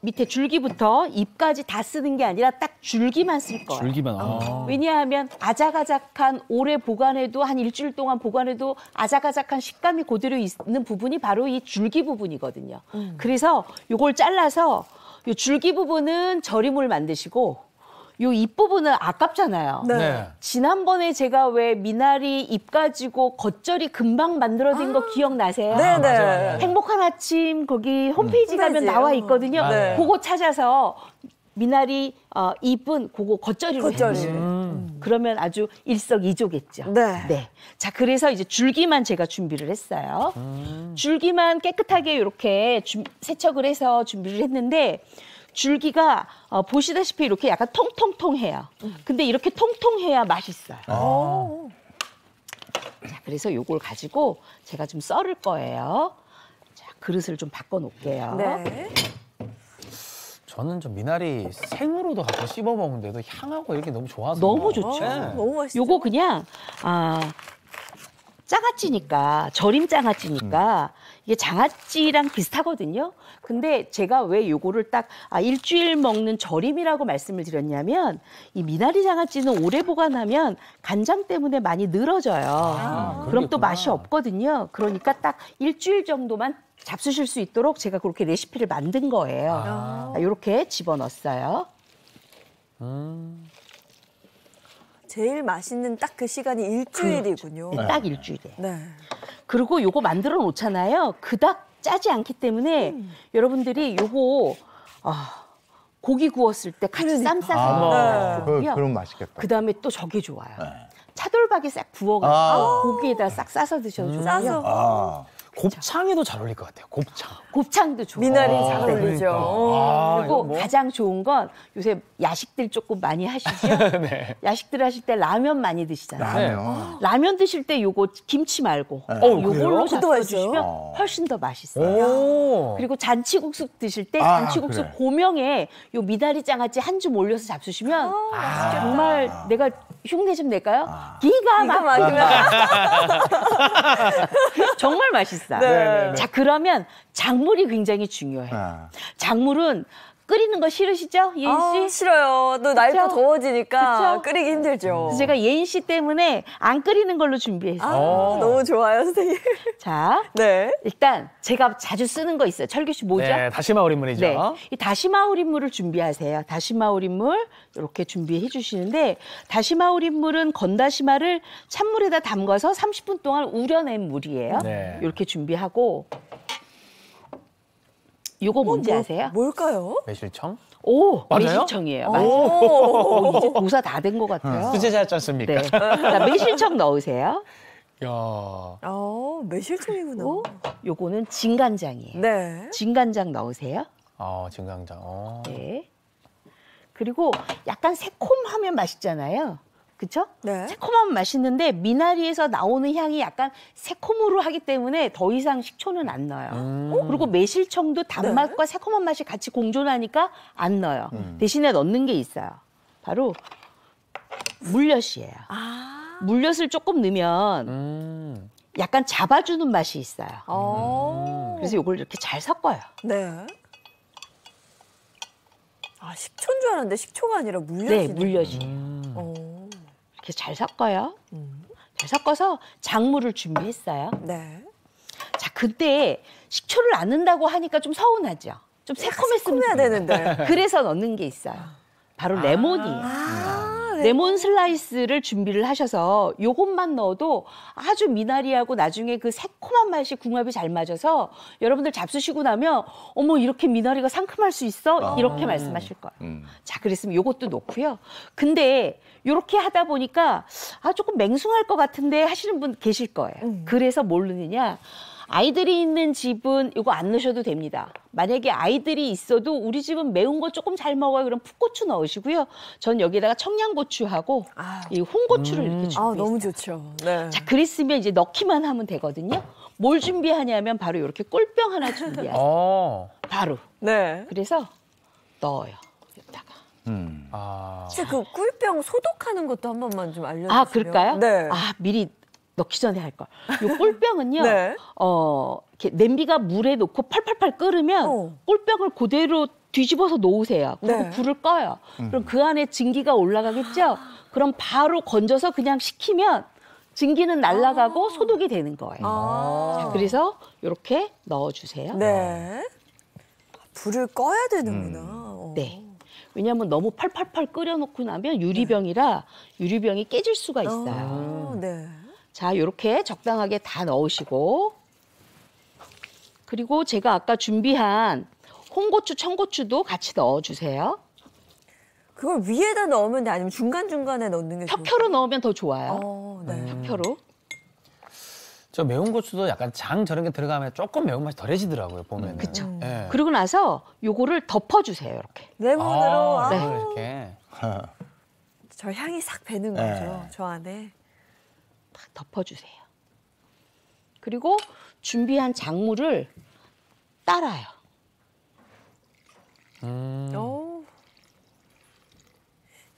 밑에 줄기부터 잎까지 다 쓰는 게 아니라 딱 줄기만 쓸 거예요. 줄기만. 왜냐하면 아작아작한 오래 보관해도 한 일주일 동안 보관해도 아작아작한 식감이 그대로 있는 부분이 바로 이 줄기 부분이거든요. 그래서 요걸 잘라서 요 줄기 부분은 절임을 만드시고 요 잎 부분은 아깝잖아요. 네. 지난번에 제가 왜 미나리 잎 가지고 겉절이 금방 만들어진 거 기억나세요? 네네. 행복한 아침 거기 홈페이지 가면 홈페이지에. 나와 있거든요. 네. 그거 찾아서 미나리 잎은 그거 겉절이로 겉절이. 해주세요. 그러면 아주 일석이조겠죠. 네. 자, 그래서 이제 줄기만 제가 준비를 했어요. 줄기만 깨끗하게 이렇게 세척을 해서 준비를 했는데 줄기가 보시다시피 이렇게 약간 통통통해요. 근데 이렇게 통통해야 맛있어요. 자, 그래서 요걸 가지고 제가 좀 썰을 거예요. 자, 그릇을 좀 바꿔 놓을게요. 네. 저는 좀 미나리 생으로도 갖고 씹어 먹는데도 향하고 이렇게 너무 좋아서. 너무 좋죠. 네. 너무 맛있죠. 요거 그냥 장아찌니까 절임 장아찌니까 이게 장아찌랑 비슷하거든요. 근데 제가 왜 요거를 딱 일주일 먹는 절임이라고 말씀을 드렸냐면 이 미나리 장아찌는 오래 보관하면 간장 때문에 많이 늘어져요. 그럼 또 맛이 없거든요. 그러니까 딱 일주일 정도만 잡수실 수 있도록 제가 그렇게 레시피를 만든 거예요. 이렇게 집어넣었어요. 제일 맛있는 딱 그 시간이 일주일이군요. 딱 일주일에. 네. 그리고 요거 만들어 놓잖아요. 그닥 짜지 않기 때문에 여러분들이 요거 고기 구웠을 때 같이 쌈 싸서 먹거든요. 그럼 맛있겠다. 그다음에 또 저게 좋아요. 차돌박이 싹 부어가지고 고기에다 싹 싸서 드셔도 좋고요. 싸서. 곱창에도 잘 어울릴 것 같아요. 곱창. 곱창도 좋아요. 미나리 잘 그러니까. 어울리죠. 그리고 이거 뭐. 가장 좋은 건 요새 야식들 조금 많이 하시죠? 네. 야식들 하실 때 라면 많이 드시잖아요. 라면. 라면 드실 때 요거 김치 말고 그래요? 요걸로 그것도 잡숴주시면 맛있어요? 훨씬 더 맛있어요. 오. 그리고 잔치국수 드실 때 아, 잔치국수 그래. 고명에 요 미나리 장아찌 한 줌 올려서 잡수시면 정말 내가 흉내 좀 낼까요? 기가 막히면 정말 맛있어요. 네. 자, 그러면 작물이 굉장히 중요해요. 아. 작물은 끓이는 거 싫으시죠, 예인 씨? 싫어요. 또 날도 그쵸? 더워지니까 그쵸? 끓이기 힘들죠. 그래서 제가 예인 씨 때문에 안 끓이는 걸로 준비했어요. 너무 좋아요, 선생님. 자, 네. 일단 제가 자주 쓰는 거 있어요. 철규 씨 뭐죠? 네, 다시마 우린물이죠. 네, 이 다시마 우린물을 준비하세요. 다시마 우린물 이렇게 준비해 주시는데 다시마 우린물은 건다시마를 찬물에다 담가서 30분 동안 우려낸 물이에요. 네. 이렇게 준비하고 요거 뭔지 아세요? 뭘까요? 매실청? 오, 맞아요? 매실청이에요. 오. 이제 고사 다 된 것 같아요. 수제 잘지 않습니까? 네. 자, 매실청 넣으세요. 야. 매실청이구나. 그리고 요거는 진간장이에요. 네. 진간장 넣으세요. 진강장. 네. 그리고 약간 새콤하면 맛있잖아요. 그쵸? 네. 새콤하면 맛있는데 미나리에서 나오는 향이 약간 새콤으로 하기 때문에 더 이상 식초는 안 넣어요. 그리고 매실청도 단맛과 새콤한 맛이 같이 공존하니까 안 넣어요. 대신에 넣는 게 있어요. 바로 물엿이에요. 물엿을 조금 넣으면 약간 잡아주는 맛이 있어요. 그래서 이걸 이렇게 잘 섞어요. 네. 식초인 줄 알았는데 식초가 아니라 물엿이네. 네, 물엿이에요. 이렇게 잘 섞어요. 잘 섞어서 작물을 준비했어요. 네. 자, 그때 식초를 안 넣는다고 하니까 좀 서운하죠. 좀 새콤했으면 해야 되는데. 그래서 넣는 게 있어요. 바로 레몬이에요. 레몬 슬라이스를 준비를 하셔서 요것만 넣어도 아주 미나리하고 나중에 그 새콤한 맛이 궁합이 잘 맞아서 여러분들 잡수시고 나면 어머 이렇게 미나리가 상큼할 수 있어? 이렇게 말씀하실 거예요. 자, 그랬으면 요것도 넣고요. 근데 이렇게 하다 보니까 조금 맹숭할 것 같은데 하시는 분 계실 거예요. 그래서 뭘 넣느냐? 아이들이 있는 집은 이거 안 넣으셔도 됩니다. 만약에 아이들이 있어도 우리 집은 매운 거 조금 잘 먹어요. 그럼 풋고추 넣으시고요. 전 여기다가 청양고추하고 이 홍고추를 이렇게 준비했어요. 너무 좋죠. 네. 자, 그랬으면 이제 넣기만 하면 되거든요. 뭘 준비하냐면 바로 이렇게 꿀병 하나 준비하세요. 바로. 네. 그래서 넣어요. 여기다가. 혹시 그 꿀병 소독하는 것도 한 번만 좀 알려주세요. 그럴까요? 네. 미리 넣기 전에 할 걸. 요 꿀병은요. 네. 이렇게 냄비가 물에 넣고 팔팔팔 끓으면 꿀병을 그대로 뒤집어서 놓으세요. 그리고 네. 불을 꺼요. 그럼 그 안에 증기가 올라가겠죠? 그럼 바로 건져서 그냥 식히면 증기는 날아가고 소독이 되는 거예요. 자, 그래서 이렇게 넣어주세요. 네. 불을 꺼야 되는구나. 네. 왜냐하면 너무 팔팔팔 끓여놓고 나면 유리병이라 유리병이 깨질 수가 있어요. 네. 자, 이렇게 적당하게 다 넣으시고 그리고 제가 아까 준비한 홍고추, 청고추도 같이 넣어주세요. 그걸 위에다 넣으면 돼? 아니면 중간중간에 넣는 게 좋아요? 켜로 넣으면 더 좋아요. 네. 켜로. 저 매운 고추도 약간 장 저런 게 들어가면 조금 매운맛이 덜해지더라고요, 보면. 그쵸. 예. 그러고 나서 요거를 덮어주세요, 이렇게. 레몬으로 네. 이렇게. 저 향이 싹 배는 거죠, 저 안에. 딱 덮어주세요. 그리고 준비한 작물을 따라요.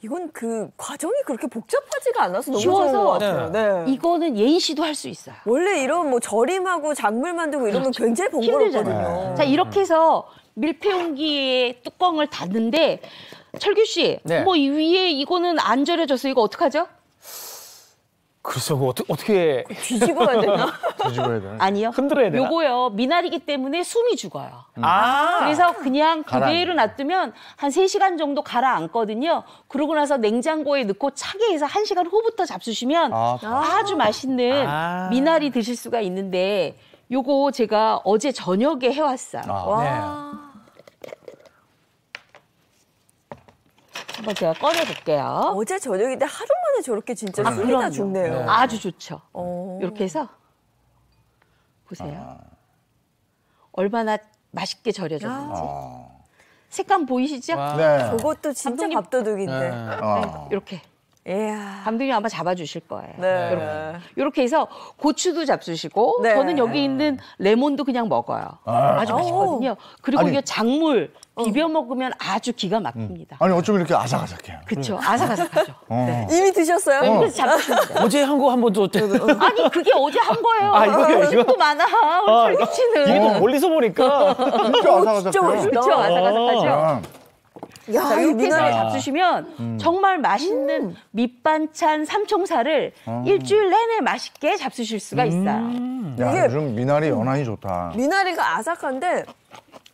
이건 그 과정이 그렇게 복잡하지가 않아서 너무 쉬워서 좋은 것 같아요. 네. 이거는 예인 씨도 할 수 있어요. 원래 이런 뭐 절임하고 작물 만들고 이러면 굉장히 번거롭거든요. 힘들잖아요. 자, 이렇게 해서 밀폐용기에 뚜껑을 닫는데 철규 씨, 네. 뭐 이 위에 이거는 안 절여져서 이거 어떡하죠? 글쎄, 그거 어떻게 뒤집어야 되나? 뒤집어야 되나? 아니요. 흔들어야 되나? 요거요. 미나리기 때문에 숨이 죽어요. 아. 그래서 그냥 가라앉는 그대로 놔두면 한 3시간 정도 가라앉거든요. 그러고 나서 냉장고에 넣고 차게 해서 1시간 후부터 잡수시면 아주 맛있는 미나리 드실 수가 있는데 요거 제가 어제 저녁에 해왔어요. 와. 한번 제가 꺼내볼게요. 어제 저녁인데 하루 만에 저렇게 진짜 숨이 다 그럼요. 죽네요. 네. 아주 좋죠. 어. 이렇게 해서 보세요. 얼마나 맛있게 절여졌는지. 색감 보이시죠? 네. 저것도 진짜 감독님- 밥도둑인데. 이렇게. 이야. 감독님 아마 잡아주실 거예요. 네. 이렇게 해서 고추도 잡수시고 네. 저는 여기 있는 레몬도 그냥 먹어요. 아주 맛있거든요. 그리고 아니. 이게 작물 비벼 먹으면 아주 기가 막힙니다. 아니 어쩜 이렇게 아삭아삭해요. 그렇죠. 아삭아삭하죠. 네. 이미 드셨어요? 그래서 잡수시면 돼요. 어제 한 거 한 번 더. 아니 그게 어제 한 거예요. 아, 이거요, 이거? 또 많아. 우리 철기 씨는. 이게 또 멀리서 보니까. 진짜 아삭아삭해요. 그렇죠. 아삭아삭하죠. 야, 자, 이 이렇게 해서 미나리. 잡수시면 정말 맛있는 밑반찬 삼총사를 일주일 내내 맛있게 잡수실 수가 있어요. 야, 이게- 요즘 미나리 연하니 좋다. 미나리가 아삭한데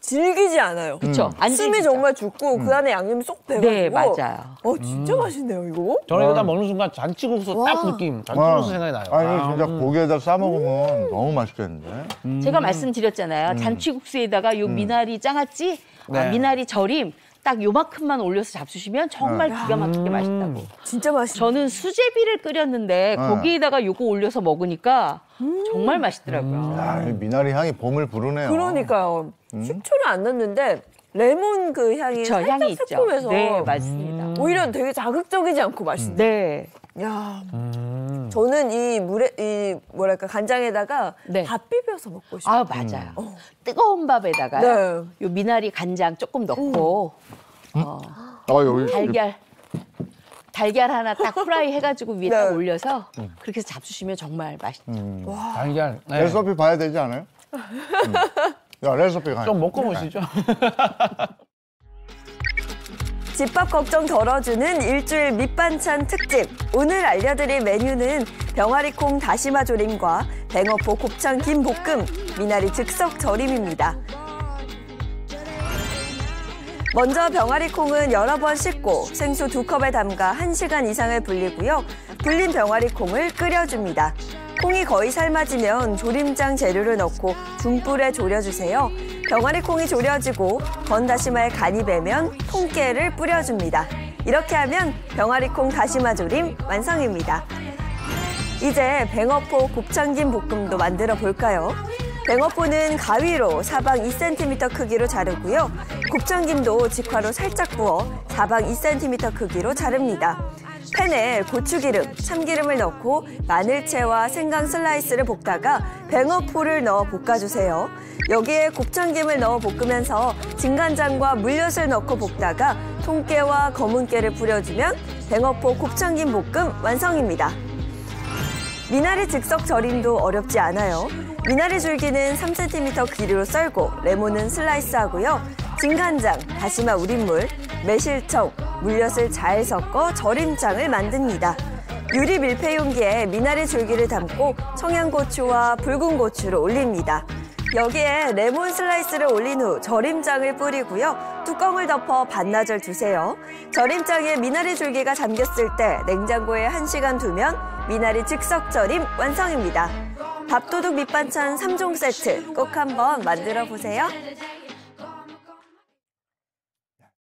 질기지 않아요. 그렇죠. 안 숨이 질기죠. 정말 죽고 그 안에 양념이 쏙 배가지고. 네, 맞아요. 진짜 맛있네요, 이거. 저는 일단 먹는 순간 잔치국수 딱 느낌. 잔치국수 생각이 나요. 아니 이거 진짜 고기에다 싸 먹으면 너무 맛있겠는데. 제가 말씀드렸잖아요. 잔치국수에다가 요 미나리 장아찌, 네. 미나리 절임 딱 요만큼만 올려서 잡수시면 정말 기가 막히게 맛있다고. 진짜 맛있네. 저는 수제비를 끓였는데 거기에다가 요거 올려서 먹으니까 정말 맛있더라고요. 야, 이 미나리 향이 봄을 부르네요. 그러니까요. 식초를 안 넣는데 레몬 그 향이 저 살짝 향이 있죠. 새콤해서 네, 맞습니다. 오히려 되게 자극적이지 않고 맛있네. 네. 야, 저는 이 물에 이 뭐랄까 간장에다가 네. 밥 비벼서 먹고 싶어요. 아, 맞아요. 뜨거운 밥에다가 네. 요 미나리 간장 조금 넣고 여기 달걀 하나 딱 프라이 해가지고 위에 딱 네. 올려서 그렇게 해서 잡수시면 정말 맛있죠. 달걀. 네. 레시피 봐야 되지 않아요? 야, 레시피 가. 좀 먹고 보시죠. 집밥 걱정 덜어주는 일주일 밑반찬 특집. 오늘 알려드릴 메뉴는 병아리콩 다시마 조림과 뱅어포 곱창 김 볶음, 미나리 즉석 절임입니다. 먼저 병아리콩은 여러 번 씻고 생수 2컵에 담가 1시간 이상을 불리고요. 불린 병아리콩을 끓여줍니다. 콩이 거의 삶아지면 조림장 재료를 넣고 중불에 졸여주세요. 병아리콩이 졸여지고 건다시마에 간이 배면 통깨를 뿌려줍니다. 이렇게 하면 병아리콩 다시마 조림 완성입니다. 이제 뱅어포 곱창김 볶음도 만들어 볼까요? 뱅어포는 가위로 사방 2cm 크기로 자르고요. 곱창김도 직화로 살짝 부어 사방 2cm 크기로 자릅니다. 팬에 고추기름, 참기름을 넣고 마늘채와 생강 슬라이스를 볶다가 뱅어포를 넣어 볶아주세요. 여기에 곱창김을 넣어 볶으면서 진간장과 물엿을 넣고 볶다가 통깨와 검은깨를 뿌려주면 뱅어포 곱창김 볶음 완성입니다. 미나리 즉석 절임도 어렵지 않아요. 미나리 줄기는 3cm 길이로 썰고 레몬은 슬라이스하고요. 진간장, 다시마 우린물, 매실청, 물엿을 잘 섞어 절임장을 만듭니다. 유리 밀폐 용기에 미나리 줄기를 담고 청양고추와 붉은 고추를 올립니다. 여기에 레몬 슬라이스를 올린 후 절임장을 뿌리고요. 뚜껑을 덮어 반나절 두세요. 절임장에 미나리 줄기가 잠겼을 때 냉장고에 1시간 두면 미나리 즉석 절임 완성입니다. 밥도둑 밑반찬 3종 세트 꼭 한번 만들어 보세요.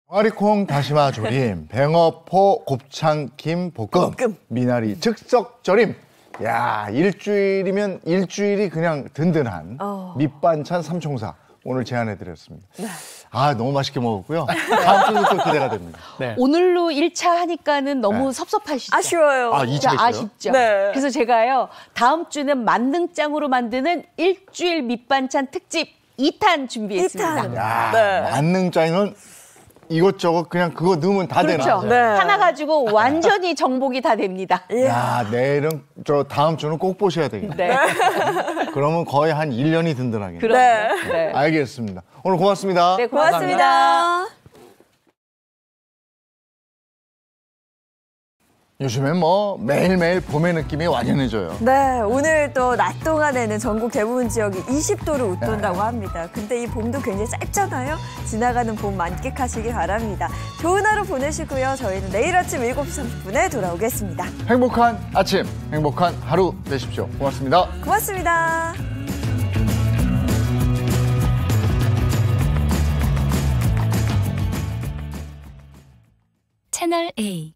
병아리콩 다시마 조림, 뱅어포 곱창 김 볶음, 미나리 즉석 절임. 야, 일주일이면 일주일이 그냥 든든한 밑반찬 삼총사 오늘 제안해드렸습니다. 아, 너무 맛있게 먹었고요. 다음 주도 또 기대가 됩니다. 네. 오늘로 1차 하니까는 너무 섭섭하시죠? 아쉬워요. 아, 2차 있어요? 아쉽죠? 네. 그래서 제가요, 다음 주는 만능장으로 만드는 일주일 밑반찬 특집 2탄 준비했습니다. 2탄. 야, 네. 만능짜리는 이것저것 그냥 그거 넣으면 다 그렇죠. 되나? 네. 하나 가지고 완전히 정복이 다 됩니다. 야, 내일은 다음 주는 꼭 보셔야 되겠네. 네. 그러면 거의 한 1년이 든든하겠네. 그럼요. 네. 알겠습니다. 오늘 고맙습니다. 네, 고맙습니다. 고맙습니다. 요즘엔 뭐 매일매일 봄의 느낌이 완연해져요. 네, 오늘 또 낮 동안에는 전국 대부분 지역이 20도를 웃돈다고 합니다. 근데 이 봄도 굉장히 짧잖아요. 지나가는 봄 만끽하시기 바랍니다. 좋은 하루 보내시고요. 저희는 내일 아침 7시 30분에 돌아오겠습니다. 행복한 아침, 행복한 하루 되십시오. 고맙습니다. 고맙습니다. 채널 A